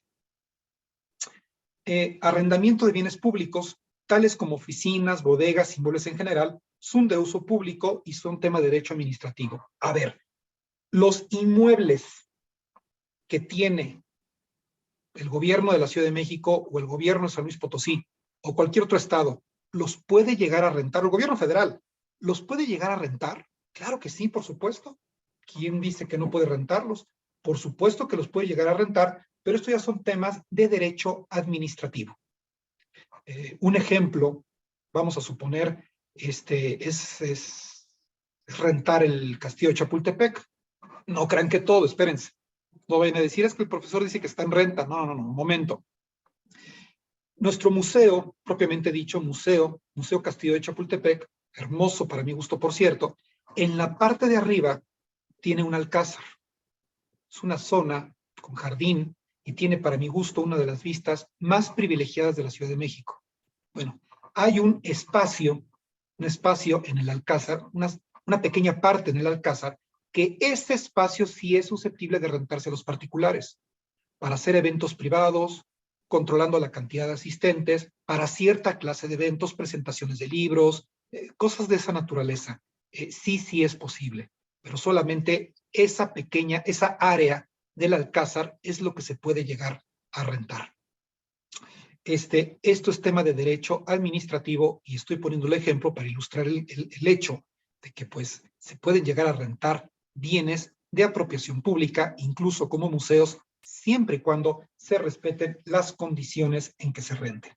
Arrendamiento de bienes públicos, tales como oficinas, bodegas, inmuebles en general, son de uso público y son tema de derecho administrativo. A ver, los inmuebles que tiene el gobierno de la Ciudad de México o el gobierno de San Luis Potosí o cualquier otro estado, ¿los puede llegar a rentar? El gobierno federal, ¿los puede llegar a rentar? Claro que sí, por supuesto. ¿Quién dice que no puede rentarlos? Por supuesto que los puede llegar a rentar, pero estos ya son temas de derecho administrativo. Un ejemplo, vamos a suponer, es rentar el castillo de Chapultepec. No crean que todo, espérense. No vayan a decir, es que el profesor dice que está en renta. No, un momento. Nuestro museo, propiamente dicho, Museo Castillo de Chapultepec, hermoso para mi gusto, por cierto, en la parte de arriba tiene un alcázar. Es una zona con jardín y tiene, para mi gusto, una de las vistas más privilegiadas de la Ciudad de México. Bueno, hay un espacio en el alcázar, una pequeña parte en el alcázar, que ese espacio sí es susceptible de rentarse a los particulares para hacer eventos privados, controlando la cantidad de asistentes, para cierta clase de eventos, presentaciones de libros, cosas de esa naturaleza. Sí es posible, pero solamente esa área del alcázar es lo que se puede llegar a rentar. Esto es tema de derecho administrativo y estoy poniendo el ejemplo para ilustrar el hecho de que pues se pueden llegar a rentar bienes de apropiación pública, incluso como museos, siempre y cuando se respeten las condiciones en que se renten.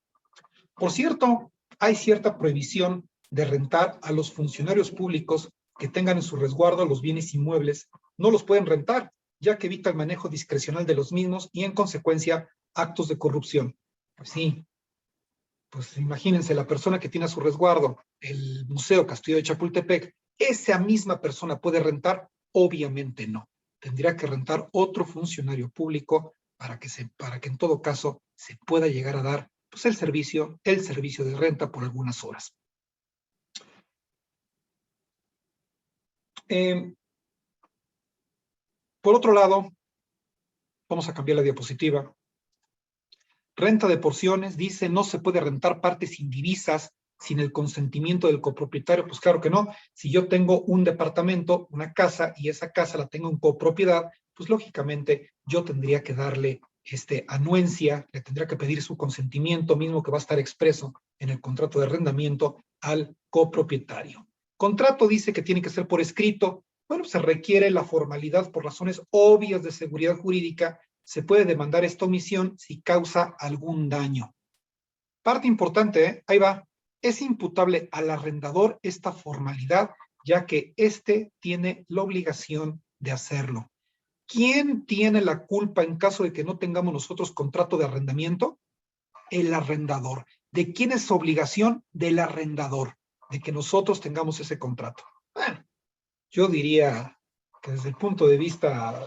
Por cierto, hay cierta prohibición de rentar a los funcionarios públicos que tengan en su resguardo los bienes inmuebles. No los pueden rentar, ya que evita el manejo discrecional de los mismos y, en consecuencia, actos de corrupción. Pues sí, pues imagínense, la persona que tiene a su resguardo el Museo Castillo de Chapultepec, ¿esa misma persona puede rentar? Obviamente no. Tendría que rentar otro funcionario público para que en todo caso se pueda llegar a dar pues, el servicio de renta por algunas horas. Por otro lado, vamos a cambiar la diapositiva. Renta de porciones, dice, no se puede rentar partes indivisas sin el consentimiento del copropietario. Pues claro que no. Si yo tengo un departamento, una casa, y esa casa la tengo en copropiedad, pues lógicamente yo tendría que darle anuencia, le tendría que pedir su consentimiento, mismo que va a estar expreso en el contrato de arrendamiento al copropietario. Contrato dice que tiene que ser por escrito. Bueno, se requiere la formalidad por razones obvias de seguridad jurídica. Se puede demandar esta omisión si causa algún daño. Parte importante, ahí va. Es imputable al arrendador esta formalidad, ya que éste tiene la obligación de hacerlo. ¿Quién tiene la culpa en caso de que no tengamos nosotros contrato de arrendamiento? El arrendador. ¿De quién es obligación? Del arrendador, de que nosotros tengamos ese contrato. Bueno, yo diría que desde el punto de vista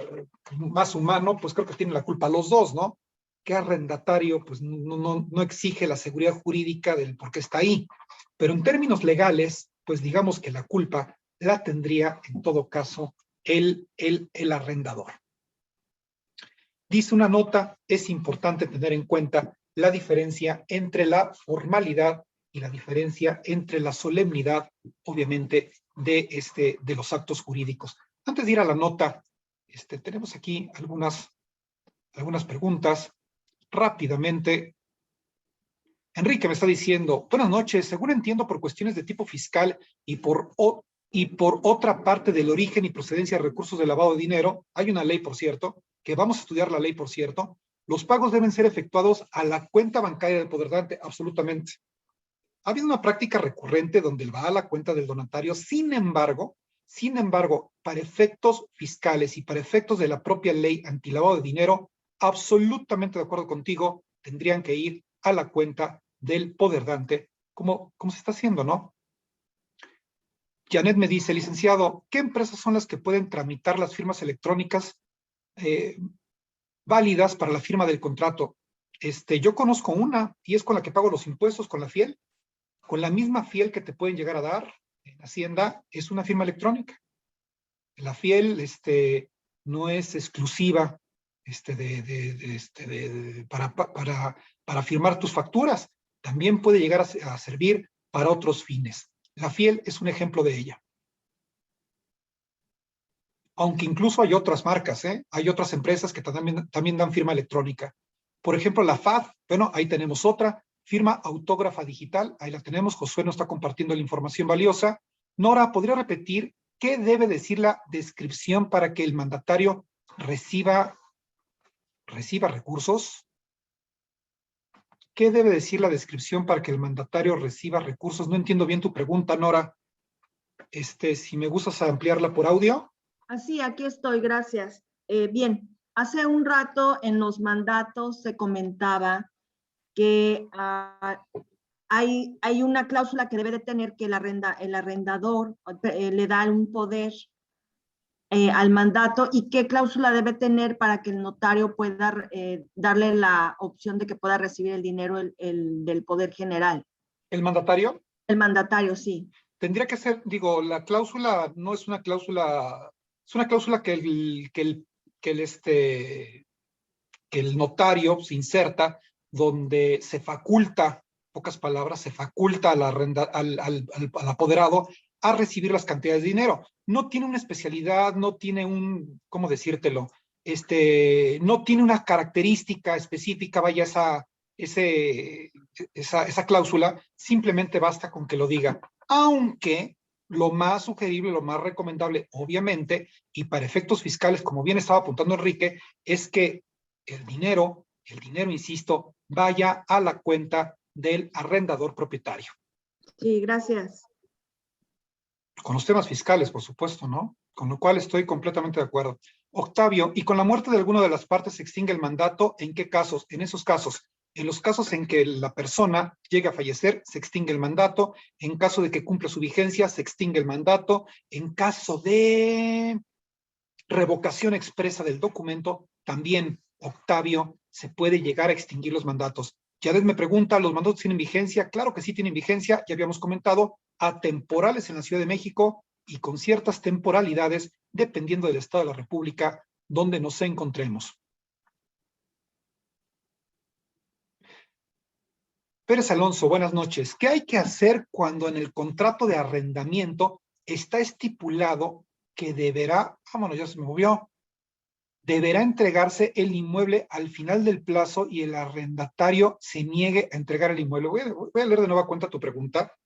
más humano, pues creo que tienen la culpa los dos, ¿no? Que arrendatario, pues no exige la seguridad jurídica del por qué está ahí. Pero en términos legales, pues digamos que la culpa la tendría en todo caso el arrendador. Dice una nota, es importante tener en cuenta la diferencia entre la formalidad y la diferencia entre la solemnidad, obviamente, de los actos jurídicos. Antes de ir a la nota, tenemos aquí algunas preguntas. Rápidamente, Enrique me está diciendo, buenas noches, según entiendo por cuestiones de tipo fiscal y por otra parte del origen y procedencia de recursos de lavado de dinero, hay una ley, por cierto, que vamos a estudiar la ley, por cierto, los pagos deben ser efectuados a la cuenta bancaria del poderdante, absolutamente. Ha habido una práctica recurrente donde va a la cuenta del donatario, sin embargo, para efectos fiscales y para efectos de la propia ley antilavado de dinero, absolutamente de acuerdo contigo, tendrían que ir a la cuenta del poderdante, como se está haciendo, ¿no? Janet me dice, licenciado, ¿qué empresas son las que pueden tramitar las firmas electrónicas válidas para la firma del contrato? Yo conozco una y es con la que pago los impuestos, con la Fiel. Con la misma Fiel que te pueden llegar a dar en Hacienda, es una firma electrónica. La Fiel no es exclusiva para firmar tus facturas. También puede llegar a servir para otros fines. La Fiel es un ejemplo de ella. Aunque incluso hay otras marcas, hay otras empresas que también dan firma electrónica. Por ejemplo, la FAD, bueno, ahí tenemos otra, firma autógrafa digital, ahí la tenemos, Josué nos está compartiendo la información valiosa. Nora, ¿podría repetir qué debe decir la descripción para que el mandatario reciba recursos? ¿Qué debe decir la descripción para que el mandatario reciba recursos? No entiendo bien tu pregunta, Nora. Si me gustas ampliarla por audio. Así, aquí estoy, gracias. Bien, hace un rato en los mandatos se comentaba que hay una cláusula que debe de tener que el arrendador le da un poder al mandato, y qué cláusula debe tener para que el notario pueda darle la opción de que pueda recibir el dinero del poder general. ¿El mandatario? El mandatario, sí. Tendría que ser, digo, la cláusula no es una cláusula, es una cláusula que el notario se inserta, donde se faculta, pocas palabras, se faculta al apoderado a recibir las cantidades de dinero. No tiene una especialidad, no tiene ¿cómo decírtelo? No tiene una característica específica, vaya esa cláusula, simplemente basta con que lo diga. Aunque lo más sugerible, lo más recomendable, obviamente, y para efectos fiscales, como bien estaba apuntando Enrique, es que el dinero, insisto, vaya a la cuenta del arrendador propietario. Sí, gracias. Con los temas fiscales, por supuesto, ¿no? Con lo cual estoy completamente de acuerdo. Octavio, ¿y con la muerte de alguna de las partes se extingue el mandato? ¿En qué casos? En esos casos. En los casos en que la persona llegue a fallecer, se extingue el mandato. En caso de que cumpla su vigencia, se extingue el mandato. En caso de revocación expresa del documento, también, Octavio, se puede llegar a extinguir los mandatos. Yadet me pregunta, ¿los mandatos tienen vigencia? Claro que sí tienen vigencia, ya habíamos comentado, atemporales en la Ciudad de México y con ciertas temporalidades dependiendo del Estado de la República donde nos encontremos. Pérez Alonso, buenas noches. ¿Qué hay que hacer cuando en el contrato de arrendamiento está estipulado que deberá, vámonos, ya se me movió, deberá entregarse el inmueble al final del plazo y el arrendatario se niegue a entregar el inmueble? Voy a leer de nueva cuenta tu pregunta.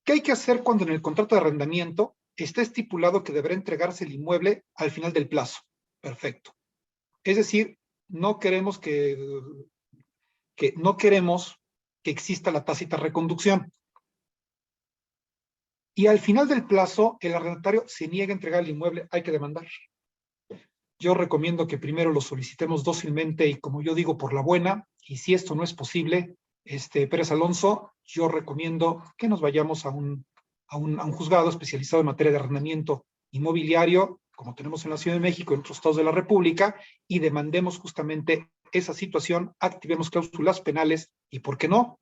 ¿Qué hay que hacer cuando en el contrato de arrendamiento está estipulado que deberá entregarse el inmueble al final del plazo? Perfecto. Es decir, no queremos que exista la tácita reconducción. Y al final del plazo, el arrendatario se niega a entregar el inmueble, hay que demandar. Yo recomiendo que primero lo solicitemos dócilmente y, como yo digo, por la buena, y si esto no es posible, Pérez Alonso, yo recomiendo que nos vayamos a un juzgado especializado en materia de arrendamiento inmobiliario, como tenemos en la Ciudad de México y en otros estados de la República, y demandemos justamente esa situación, activemos cláusulas penales y, ¿por qué no?,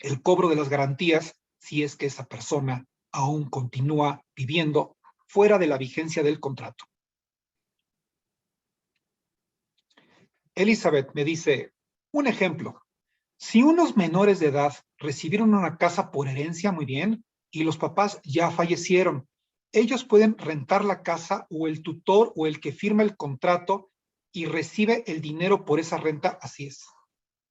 el cobro de las garantías si es que esa persona aún continúa viviendo fuera de la vigencia del contrato. Elizabeth me dice, un ejemplo, si unos menores de edad recibieron una casa por herencia, muy bien, y los papás ya fallecieron, ellos pueden rentar la casa, o el tutor o el que firma el contrato y recibe el dinero por esa renta. Así es.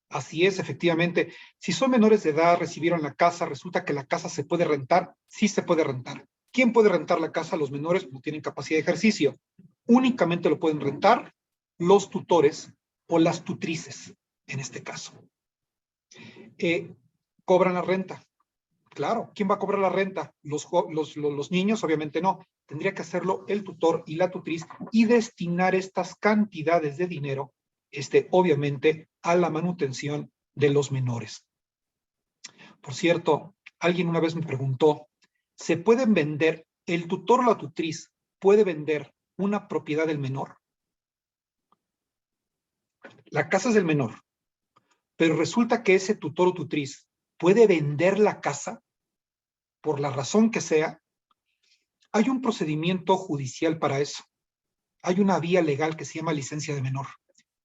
Así es, efectivamente. Si son menores de edad, recibieron la casa, resulta que la casa se puede rentar, sí se puede rentar. ¿Quién puede rentar la casa? Los menores no tienen capacidad de ejercicio. Únicamente lo pueden rentar los tutores o las tutrices, en este caso. Cobran la renta. Claro, ¿quién va a cobrar la renta? Los niños, obviamente no. Tendría que hacerlo el tutor y la tutriz y destinar estas cantidades de dinero, obviamente, a la manutención de los menores. Por cierto, alguien una vez me preguntó, ¿se pueden vender, el tutor o la tutriz puede vender una propiedad del menor? La casa es del menor, pero resulta que ese tutor o tutriz puede vender la casa por la razón que sea. Hay un procedimiento judicial para eso. Hay una vía legal que se llama licencia de menor.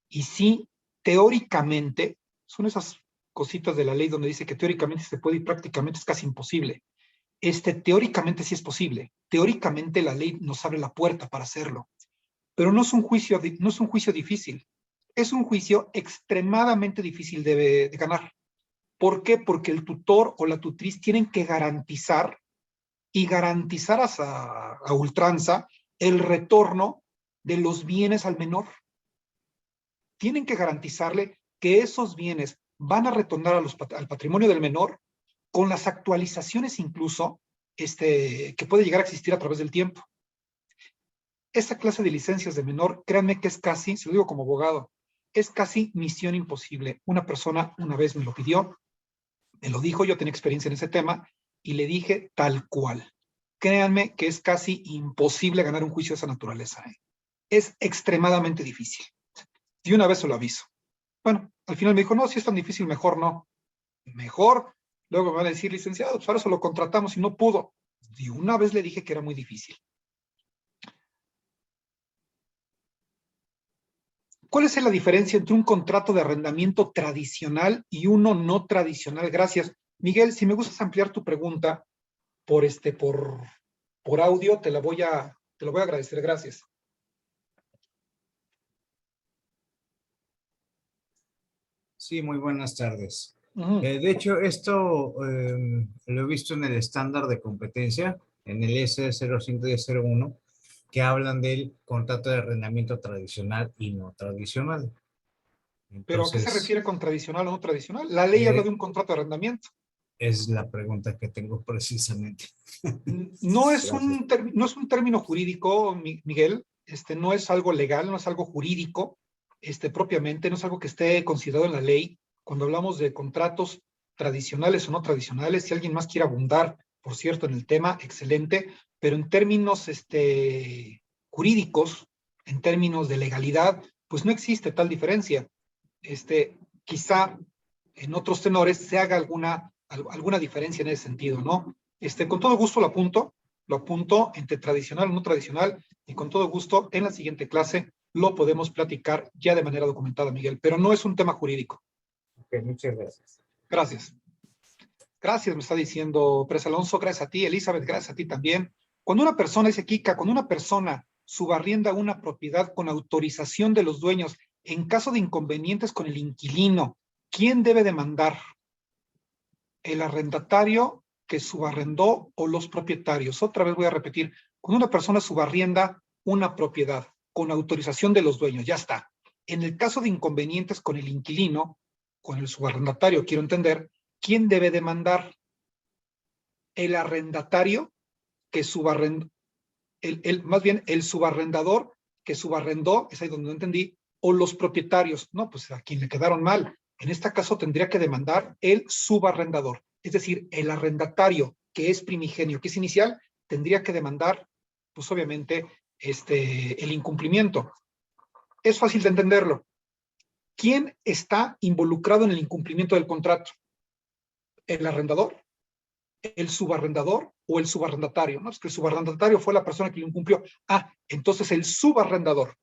Y sí, teóricamente, son esas cositas de la ley donde dice que teóricamente se puede y prácticamente es casi imposible. Teóricamente sí es posible. Teóricamente la ley nos abre la puerta para hacerlo. Pero no es un juicio difícil. Es un juicio extremadamente difícil de ganar. ¿Por qué? Porque el tutor o la tutriz tienen que garantizar a ultranza el retorno de los bienes al menor. Tienen que garantizarle que esos bienes van a retornar al patrimonio del menor con las actualizaciones incluso que puede llegar a existir a través del tiempo. Esta clase de licencias de menor, créanme que es casi, se lo digo como abogado, es casi misión imposible. Una persona una vez me lo pidió, me lo dijo, yo tenía experiencia en ese tema, y le dije tal cual. Créanme que es casi imposible ganar un juicio de esa naturaleza. Es extremadamente difícil. Y una vez se lo aviso. Bueno, al final me dijo, no, si es tan difícil, mejor no. Mejor. Luego me van a decir, licenciado, pues ahora se lo contratamos y no pudo. Y una vez le dije que era muy difícil. ¿Cuál es la diferencia entre un contrato de arrendamiento tradicional y uno no tradicional? Gracias. Miguel, si me gustas ampliar tu pregunta por audio, te lo voy a agradecer. Gracias. Sí, muy buenas tardes. De hecho, esto lo he visto en el estándar de competencia, en el S011001, que hablan del contrato de arrendamiento tradicional y no tradicional. Entonces, ¿pero a qué se refiere con tradicional o no tradicional? La ley habla de un contrato de arrendamiento. Es la pregunta que tengo precisamente. No es un término jurídico, Miguel, no es algo legal, no es algo jurídico, propiamente, no es algo que esté considerado en la ley. Cuando hablamos de contratos tradicionales o no tradicionales, si alguien más quiere abundar, por cierto, en el tema, excelente, pero en términos jurídicos, en términos de legalidad, pues no existe tal diferencia. Quizá en otros tenores se haga alguna diferencia en ese sentido, ¿no? Con todo gusto lo apunto entre tradicional o no tradicional, y con todo gusto en la siguiente clase lo podemos platicar ya de manera documentada, Miguel, pero no es un tema jurídico. Ok, muchas gracias. Gracias. Gracias, me está diciendo Pérez Alonso, gracias a ti, Elizabeth, gracias a ti también. Cuando una persona, dice Kika, cuando una persona subarrienda una propiedad con autorización de los dueños, en caso de inconvenientes con el inquilino, ¿quién debe demandar? ¿El arrendatario que subarrendó o los propietarios? Otra vez voy a repetir, cuando una persona subarrienda una propiedad con autorización de los dueños, ya está. En el caso de inconvenientes con el inquilino, con el subarrendatario, quiero entender, ¿quién debe demandar? ¿El arrendatario que subarrendó, más bien el subarrendador que subarrendó, es ahí donde no entendí, o los propietarios? No, pues a quien le quedaron mal. En este caso tendría que demandar el subarrendador, es decir, el arrendatario que es primigenio, que es inicial, tendría que demandar, pues obviamente, el incumplimiento. Es fácil de entenderlo. ¿Quién está involucrado en el incumplimiento del contrato? ¿El arrendador, el subarrendador o el subarrendatario? No, es que el subarrendatario fue la persona que lo incumplió. Entonces el subarrendador,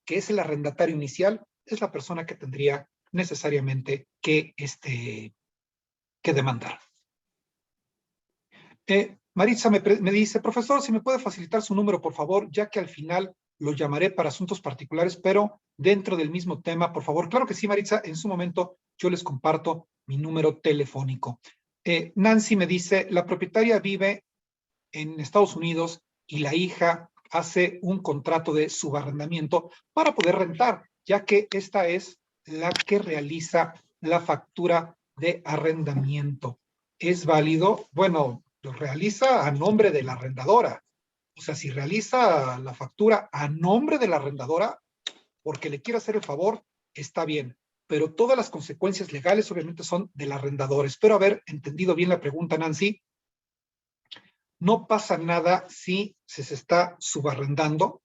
que es el arrendatario inicial, es la persona que tendría necesariamente que demandar. Maritza me dice, profesor, si me puede facilitar su número, por favor, ya que al final lo llamaré para asuntos particulares, pero dentro del mismo tema, por favor. Claro que sí, Maritza, en su momento yo les comparto mi número telefónico. Nancy me dice, la propietaria vive en Estados Unidos y la hija hace un contrato de subarrendamiento para poder rentar, ya que esta es la que realiza la factura de arrendamiento. es válido, bueno, lo realiza a nombre de la arrendadora. O sea, si realiza la factura a nombre de la arrendadora, porque le quiere hacer el favor, está bien. Pero todas las consecuencias legales obviamente son del arrendador. Espero haber entendido bien la pregunta, Nancy. No pasa nada si se está subarrendando,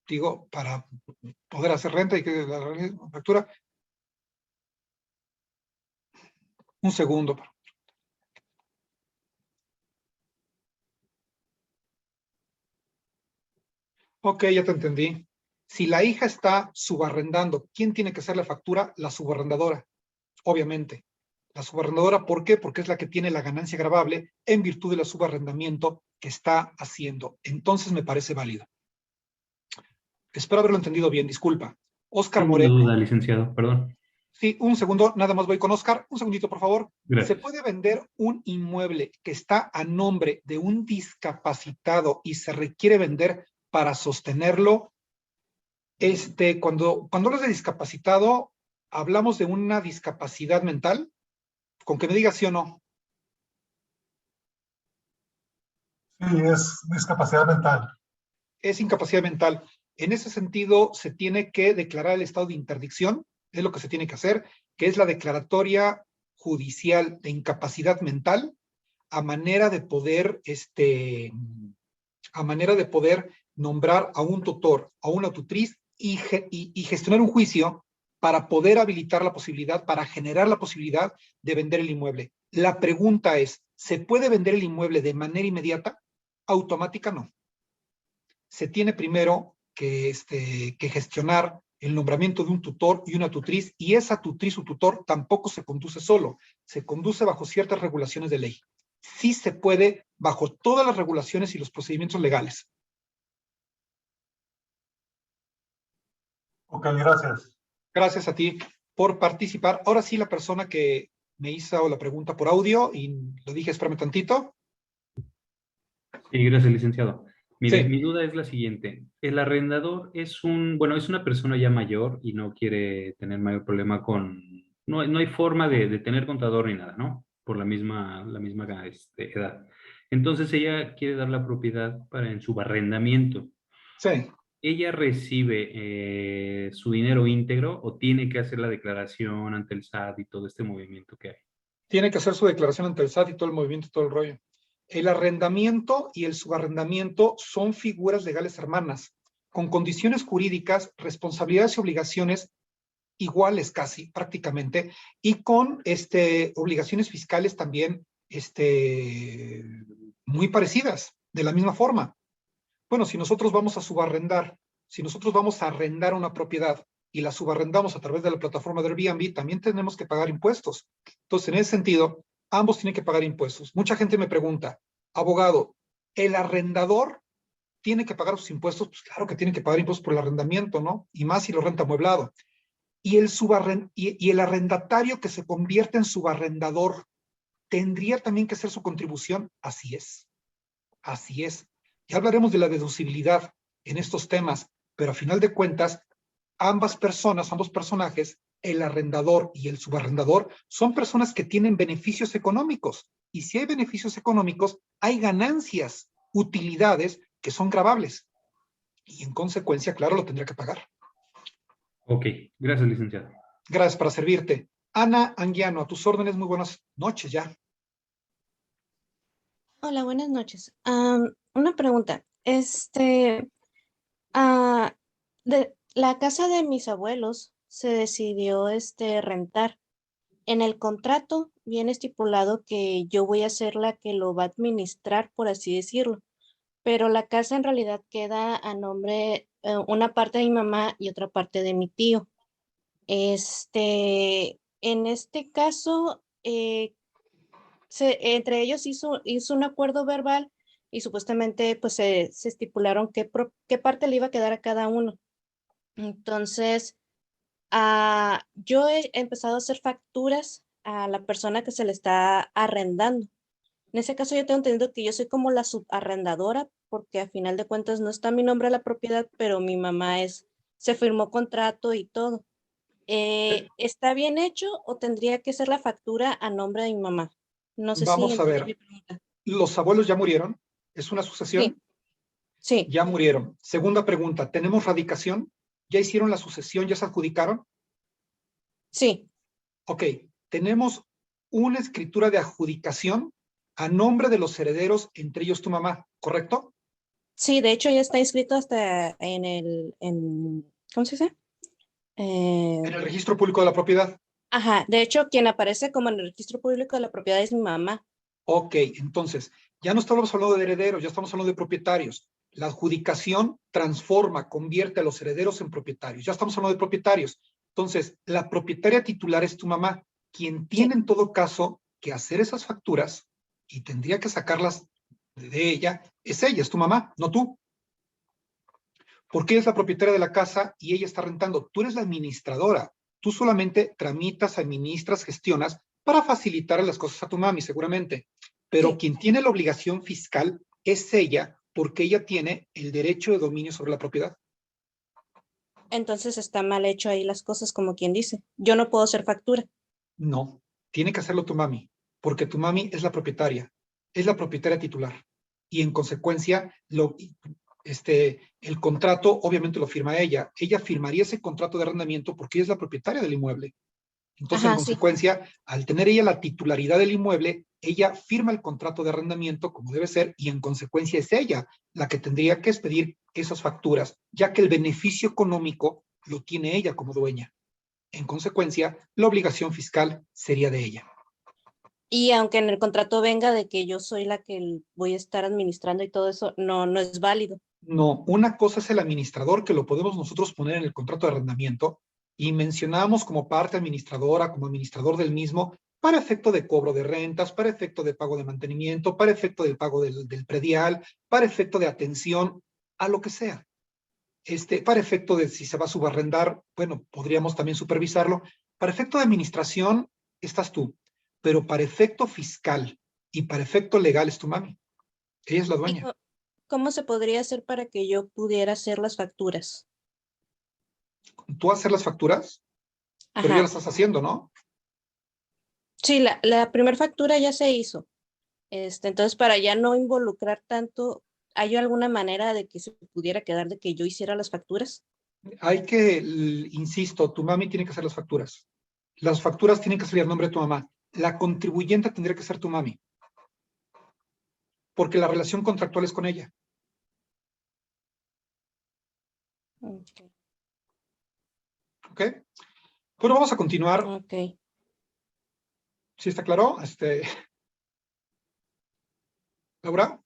digo, para poder hacer renta y que la factura. Un segundo. Ok, ya te entendí. Si la hija está subarrendando, ¿quién tiene que hacer la factura? La subarrendadora, obviamente. La subarrendadora, ¿por qué? Porque es la que tiene la ganancia gravable en virtud del subarrendamiento que está haciendo. Entonces me parece válido. Espero haberlo entendido bien, disculpa. Oscar Tengo Moreno. una duda, licenciado, perdón. Sí, un segundo, nada más voy con Oscar. Un segundito, por favor. Gracias. ¿Se puede vender un inmueble que está a nombre de un discapacitado y se requiere vender para sostenerlo? Cuando hablas de discapacitado, ¿hablamos de una discapacidad mental? Con que me digas sí o no. Sí, es discapacidad mental. Es incapacidad mental. En ese sentido, se tiene que declarar el estado de interdicción, es lo que se tiene que hacer, que es la declaratoria judicial de incapacidad mental, a manera de poder, nombrar a un tutor, a una tutriz y gestionar un juicio para poder habilitar la posibilidad, para generar la posibilidad de vender el inmueble. La pregunta es, ¿se puede vender el inmueble de manera inmediata? Automática no. Se tiene primero que gestionar el nombramiento de un tutor y una tutriz, y esa tutriz o tutor tampoco se conduce solo, se conduce bajo ciertas regulaciones de ley. Sí se puede bajo todas las regulaciones y los procedimientos legales. Ok, gracias. Gracias a ti por participar. Ahora sí, la persona que me hizo la pregunta por audio, y lo dije, espérame tantito. Sí, gracias, licenciado. Mire, Sí. mi duda es la siguiente. El arrendador es es una persona ya mayor y no quiere tener mayor problema con... No hay forma de tener contador ni nada, ¿no? Por la misma edad. Entonces ella quiere dar la propiedad en su arrendamiento. Sí. ¿Ella recibe su dinero íntegro o tiene que hacer la declaración ante el SAT y todo este movimiento que hay? Tiene que hacer su declaración ante el SAT y todo el movimiento y todo el rollo. El arrendamiento y el subarrendamiento son figuras legales hermanas, con condiciones jurídicas, responsabilidades y obligaciones iguales casi, prácticamente, y con obligaciones fiscales también muy parecidas, de la misma forma. Bueno, si nosotros vamos a subarrendar, si nosotros vamos a arrendar una propiedad y la subarrendamos a través de la plataforma de Airbnb, también tenemos que pagar impuestos. Entonces, en ese sentido, ambos tienen que pagar impuestos. Mucha gente me pregunta, abogado, ¿el arrendador tiene que pagar sus impuestos? Pues claro que tiene que pagar impuestos por el arrendamiento, ¿no? Y más si lo renta amueblado. Y el arrendatario que se convierte en subarrendador, ¿tendría también que hacer su contribución? Así es. Así es. Ya hablaremos de la deducibilidad en estos temas, pero a final de cuentas, ambos personajes, el arrendador y el subarrendador, son personas que tienen beneficios económicos. Y si hay beneficios económicos, hay ganancias, utilidades que son gravables. Y en consecuencia, claro, lo tendría que pagar. Ok, gracias, licenciado. Gracias, para servirte. Ana Anguiano, a tus órdenes, muy buenas noches ya. Hola, buenas noches. Una pregunta. De la casa de mis abuelos se decidió rentar. En el contrato viene estipulado que yo voy a ser la que lo va a administrar, por así decirlo. Pero la casa en realidad queda a nombre, una parte de mi mamá y otra parte de mi tío. En este caso, entre ellos hizo un acuerdo verbal y supuestamente pues se estipularon qué parte le iba a quedar a cada uno. Entonces, yo he empezado a hacer facturas a la persona que se le está arrendando. En ese caso yo tengo entendido que yo soy como la subarrendadora, porque a final de cuentas no está mi nombre a la propiedad, pero mi mamá se firmó contrato y todo. ¿Está bien hecho o tendría que ser la factura a nombre de mi mamá? No sé Vamos si a entendí ver. mi pregunta. ¿Los abuelos ya murieron? ¿Es una sucesión? Sí. Sí. Ya murieron. Segunda pregunta, ¿tenemos radicación? ¿Ya hicieron la sucesión? ¿Ya se adjudicaron? Sí. Ok, tenemos una escritura de adjudicación a nombre de los herederos, entre ellos tu mamá, ¿correcto? Sí, de hecho ya está inscrito hasta ¿cómo se dice? En el registro público de la propiedad. Ajá, de hecho quien aparece como en el registro público de la propiedad es mi mamá. Ok, entonces, ya no estamos hablando de herederos, ya estamos hablando de propietarios. La adjudicación transforma, convierte a los herederos en propietarios. Ya estamos hablando de propietarios. Entonces, la propietaria titular es tu mamá, quien tiene en todo caso que hacer esas facturas y tendría que sacarlas de ella, es tu mamá, no tú. Porque ella es la propietaria de la casa y ella está rentando. Tú eres la administradora. Tú solamente tramitas, administras, gestionas para facilitar las cosas a tu mami, seguramente. Pero quien tiene la obligación fiscal es ella, porque ella tiene el derecho de dominio sobre la propiedad. Entonces está mal hecho ahí las cosas, como quien dice. Yo no puedo hacer factura. No, tiene que hacerlo tu mami, porque tu mami es la propietaria titular. Y en consecuencia, el contrato obviamente lo firma ella. Ella firmaría ese contrato de arrendamiento porque ella es la propietaria del inmueble. Entonces, Ajá, en consecuencia, al tener ella la titularidad del inmueble, ella firma el contrato de arrendamiento como debe ser y en consecuencia es ella la que tendría que expedir esas facturas, ya que el beneficio económico lo tiene ella como dueña. En consecuencia, la obligación fiscal sería de ella. Y aunque en el contrato venga de que yo soy la que voy a estar administrando y todo eso, no es válido. No, una cosa es el administrador, que lo podemos nosotros poner en el contrato de arrendamiento, y mencionamos como parte administradora, como administrador del mismo, para efecto de cobro de rentas, para efecto de pago de mantenimiento, para efecto del pago del predial, para efecto de atención, a lo que sea. Para efecto de si se va a subarrendar, bueno, podríamos también supervisarlo. Para efecto de administración, estás tú, pero para efecto fiscal y para efecto legal es tu mami. Ella es la dueña. ¿Cómo se podría hacer para que yo pudiera hacer las facturas? ¿Tú hacer las facturas? Ajá. Pero ya las estás haciendo, ¿no? Sí, la primera factura ya se hizo. Entonces, para ya no involucrar tanto, ¿hay alguna manera de que se pudiera quedar de que yo hiciera las facturas? Insisto, tu mami tiene que hacer las facturas. Las facturas tienen que salir a nombre de tu mamá. La contribuyente tendría que ser tu mami. Porque la relación contractual es con ella. Okay. ¿Ok? Bueno, vamos a continuar. Ok. ¿Sí está claro? ¿Laura?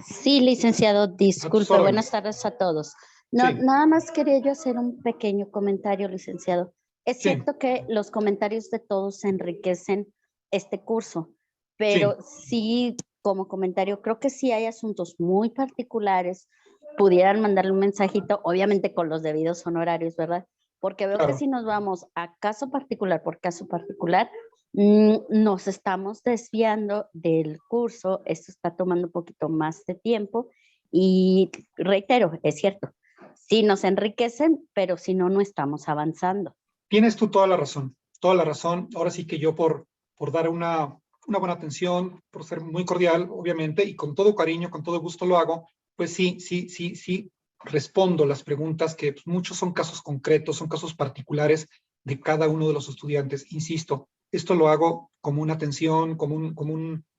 Sí, licenciado, disculpe, órdenes. buenas tardes a todos. No, Sí. Nada más quería yo hacer un pequeño comentario, licenciado. Es Sí. cierto que los comentarios de todos enriquecen este curso, pero sí, como comentario, creo que sí hay asuntos muy particulares. Pudieran mandarle un mensajito, obviamente con los debidos honorarios, ¿verdad? Porque veo que Claro. si nos vamos a caso particular por caso particular, nos estamos desviando del curso. Esto está tomando un poquito más de tiempo y reitero, es cierto, sí nos enriquecen, pero si no, no estamos avanzando. Tienes tú toda la razón, toda la razón. Ahora sí que yo por dar una buena atención, por ser muy cordial, obviamente, y con todo cariño, con todo gusto lo hago, pues sí, respondo las preguntas que pues, muchos son casos concretos, son casos particulares de cada uno de los estudiantes. Insisto, esto lo hago como una atención, como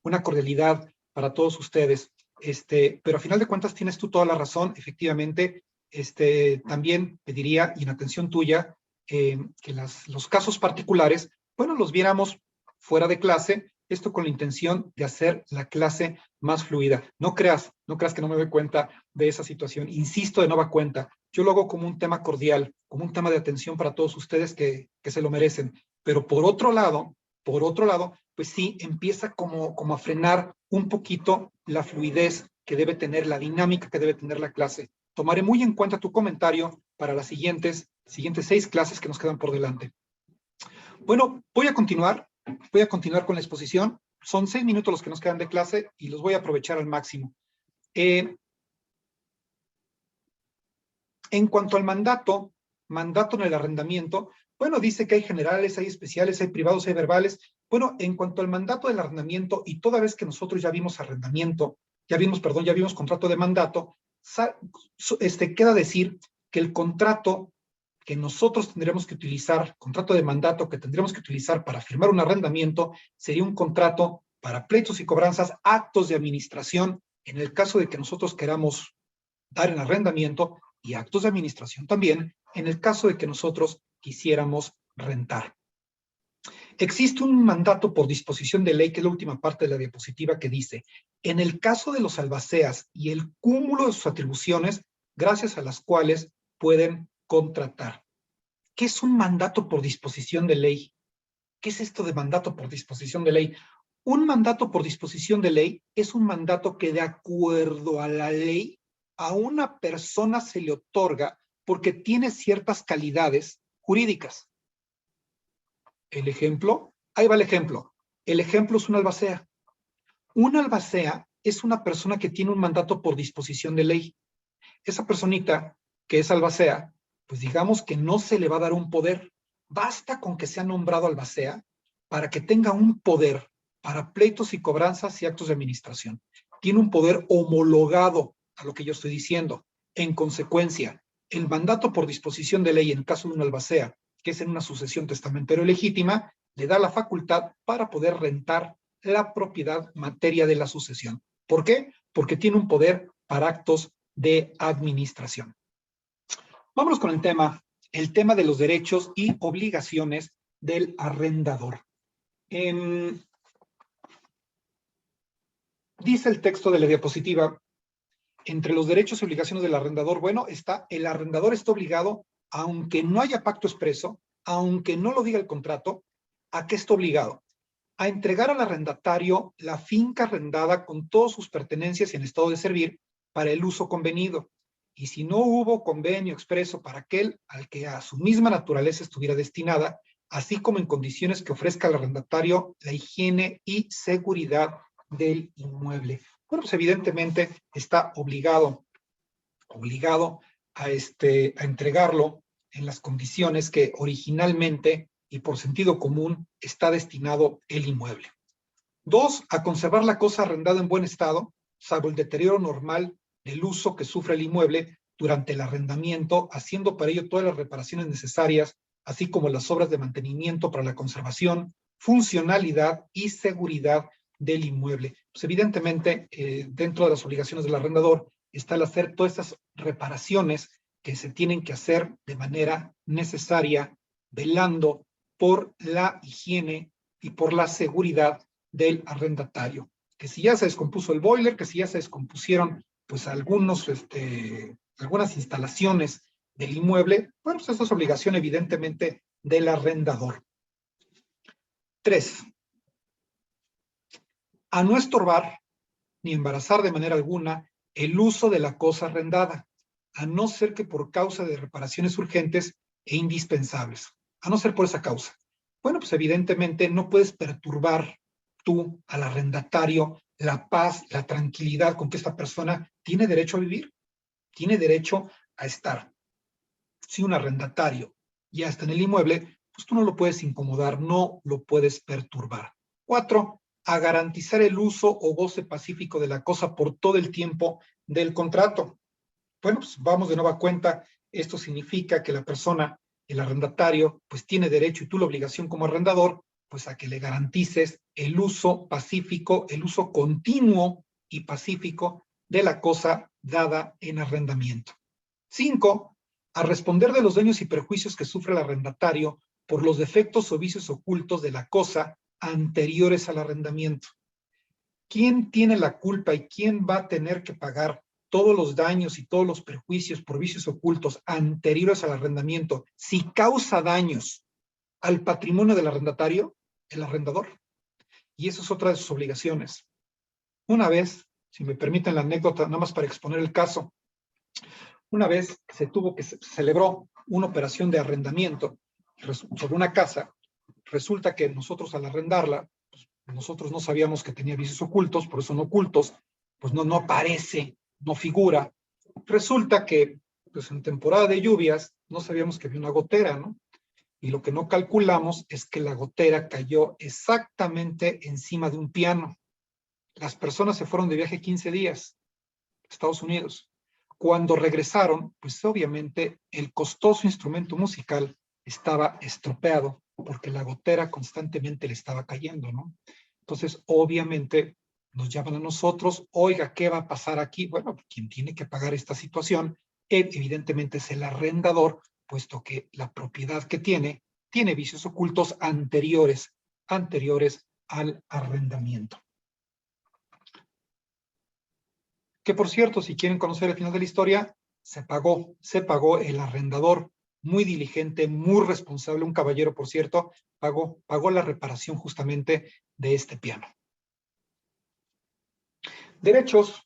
una cordialidad para todos ustedes. Pero a final de cuentas tienes tú toda la razón, efectivamente. También pediría, y en atención tuya, que los casos particulares, bueno, los viéramos fuera de clase, esto con la intención de hacer la clase más fluida. No creas que no me doy cuenta de esa situación. Insisto, de nueva cuenta, yo lo hago como un tema cordial, como un tema de atención para todos ustedes que se lo merecen. Pero por otro lado, pues sí, empieza como a frenar un poquito la fluidez que debe tener, la dinámica que debe tener la clase. Tomaré muy en cuenta tu comentario para las siguientes 6 clases que nos quedan por delante. Bueno, voy a continuar con la exposición. Son 6 minutos los que nos quedan de clase y los voy a aprovechar al máximo. En cuanto al mandato en el arrendamiento, Bueno, dice que hay generales, hay especiales, hay privados, hay verbales. Bueno, en cuanto al mandato del arrendamiento, y toda vez que nosotros ya vimos arrendamiento, ya vimos contrato de mandato, queda decir que el contrato que nosotros tendremos que utilizar, contrato de mandato que tendremos que utilizar para firmar un arrendamiento, sería un contrato para pleitos y cobranzas, actos de administración, en el caso de que nosotros queramos dar en arrendamiento, y actos de administración también, en el caso de que nosotros quisiéramos rentar. Existe un mandato por disposición de ley, que es la última parte de la diapositiva, que dice, en el caso de los albaceas y el cúmulo de sus atribuciones, gracias a las cuales pueden contratar. ¿Qué es un mandato por disposición de ley? ¿Qué es esto de mandato por disposición de ley? Un mandato por disposición de ley es un mandato que, de acuerdo a la ley, a una persona se le otorga porque tiene ciertas calidades jurídicas. El ejemplo, ahí va el ejemplo. El ejemplo es un albacea. Un albacea es una persona que tiene un mandato por disposición de ley. Esa personita que es albacea, pues digamos que no se le va a dar un poder. Basta con que sea nombrado albacea para que tenga un poder para pleitos y cobranzas y actos de administración. Tiene un poder homologado a lo que yo estoy diciendo. En consecuencia, el mandato por disposición de ley en caso de un albacea, que es en una sucesión testamentaria legítima, le da la facultad para poder rentar la propiedad materia de la sucesión. ¿Por qué? Porque tiene un poder para actos de administración. Vámonos con el tema de los derechos y obligaciones del arrendador. Dice el texto de la diapositiva, entre los derechos y obligaciones del arrendador, bueno, el arrendador está obligado, aunque no haya pacto expreso, aunque no lo diga el contrato, ¿a qué está obligado? A entregar al arrendatario la finca arrendada con todas sus pertenencias y en estado de servir para el uso convenido. Y si no hubo convenio expreso para aquel al que a su misma naturaleza estuviera destinada, así como en condiciones que ofrezca al arrendatario la higiene y seguridad del inmueble. Bueno, pues evidentemente está obligado a entregarlo en las condiciones que originalmente y por sentido común está destinado el inmueble. 2, a conservar la cosa arrendada en buen estado, salvo el deterioro normal del uso que sufre el inmueble durante el arrendamiento, haciendo para ello todas las reparaciones necesarias, así como las obras de mantenimiento para la conservación, funcionalidad y seguridad del inmueble. Pues evidentemente, dentro de las obligaciones del arrendador está el hacer todas estas reparaciones que se tienen que hacer de manera necesaria, velando por la higiene y por la seguridad del arrendatario. Que si ya se descompuso el boiler, que si ya se descompusieron pues algunas instalaciones del inmueble, bueno, pues esta es obligación evidentemente del arrendador. 3, a no estorbar ni embarazar de manera alguna el uso de la cosa arrendada, a no ser que por causa de reparaciones urgentes e indispensables, a no ser por esa causa. Bueno, pues evidentemente no puedes perturbar tú al arrendatario la paz, la tranquilidad con que esta persona tiene derecho a vivir, tiene derecho a estar. Si un arrendatario ya está en el inmueble, pues tú no lo puedes incomodar, no lo puedes perturbar. 4, a garantizar el uso o goce pacífico de la cosa por todo el tiempo del contrato. Bueno, pues vamos de nueva cuenta, esto significa que la persona, el arrendatario, pues tiene derecho y tú la obligación como arrendador, pues a que le garantices el uso pacífico, el uso continuo y pacífico de la cosa dada en arrendamiento. 5, a responder de los daños y perjuicios que sufre el arrendatario por los defectos o vicios ocultos de la cosa anteriores al arrendamiento. ¿Quién tiene la culpa y quién va a tener que pagar todos los daños y todos los perjuicios por vicios ocultos anteriores al arrendamiento si causa daños al patrimonio del arrendatario? El arrendador. Y eso es otra de sus obligaciones. Una vez, si me permiten la anécdota, nada más para exponer el caso, una vez se celebró una operación de arrendamiento sobre una casa. Resulta que nosotros al arrendarla, pues, nosotros no sabíamos que tenía vicios ocultos, por eso no ocultos, pues no aparece, no figura. Resulta que pues en temporada de lluvias no sabíamos que había una gotera, ¿no? Y lo que no calculamos es que la gotera cayó exactamente encima de un piano. Las personas se fueron de viaje 15 días a Estados Unidos. Cuando regresaron, pues obviamente el costoso instrumento musical estaba estropeado porque la gotera constantemente le estaba cayendo, ¿no? Entonces, obviamente, nos llaman a nosotros, oiga, ¿qué va a pasar aquí? Bueno, quien tiene que pagar esta situación, evidentemente es el arrendador, puesto que la propiedad que tiene vicios ocultos anteriores al arrendamiento. Que por cierto, si quieren conocer el final de la historia, se pagó el arrendador, muy diligente, muy responsable, un caballero, por cierto, pagó la reparación justamente de este piano. Derechos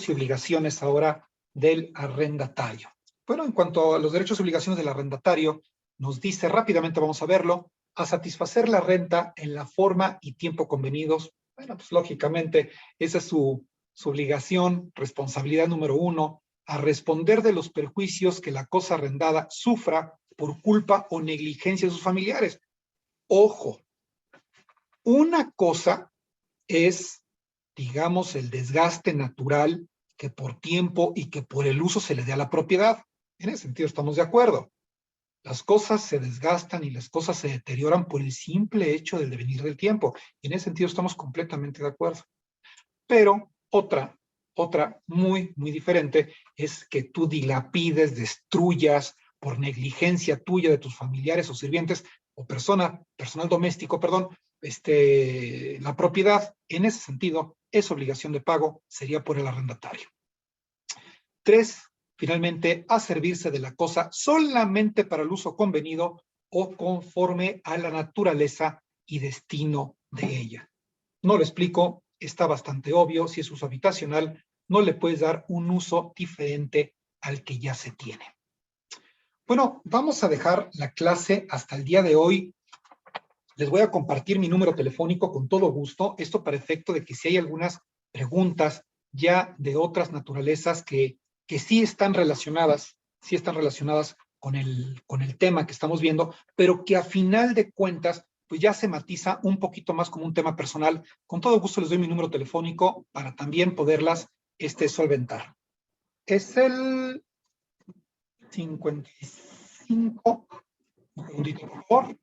y obligaciones ahora del arrendatario. Bueno, en cuanto a los derechos y obligaciones del arrendatario, nos dice rápidamente, vamos a verlo, a satisfacer la renta en la forma y tiempo convenidos. Bueno, pues lógicamente esa es su obligación, responsabilidad número 1, a responder de los perjuicios que la cosa arrendada sufra por culpa o negligencia de sus familiares. Ojo, una cosa es, digamos, el desgaste natural que por tiempo y que por el uso se le dé a la propiedad. En ese sentido estamos de acuerdo. Las cosas se desgastan y las cosas se deterioran por el simple hecho del devenir del tiempo. Y en ese sentido estamos completamente de acuerdo. Pero otra muy, muy diferente es que tú dilapides, destruyas por negligencia tuya de tus familiares o sirvientes o personal doméstico, perdón, la propiedad. En ese sentido, esa obligación de pago sería por el arrendatario. 3, finalmente, a servirse de la cosa solamente para el uso convenido o conforme a la naturaleza y destino de ella. No lo explico, está bastante obvio. Si es uso habitacional, no le puedes dar un uso diferente al que ya se tiene. Bueno, vamos a dejar la clase hasta el día de hoy. Les voy a compartir mi número telefónico con todo gusto. Esto para efecto de que si hay algunas preguntas ya de otras naturalezas que sí están relacionadas con el tema que estamos viendo, pero que a final de cuentas pues ya se matiza un poquito más como un tema personal. Con todo gusto les doy mi número telefónico para también poderlas solventar. Es el 55, un segundito por favor.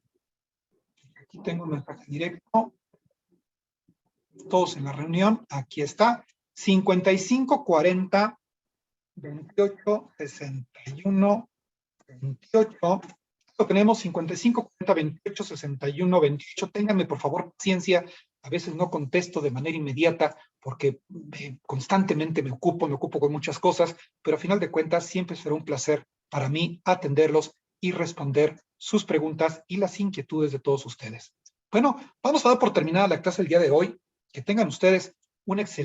Aquí tengo un mensaje directo. Todos en la reunión, aquí está. 5540 28 61 28. Tenemos 55 40 28 61 28. Ténganme por favor paciencia. A veces no contesto de manera inmediata porque constantemente me ocupo con muchas cosas, pero a final de cuentas siempre será un placer para mí atenderlos y responder sus preguntas y las inquietudes de todos ustedes. Bueno, vamos a dar por terminada la clase del día de hoy. Que tengan ustedes un excelente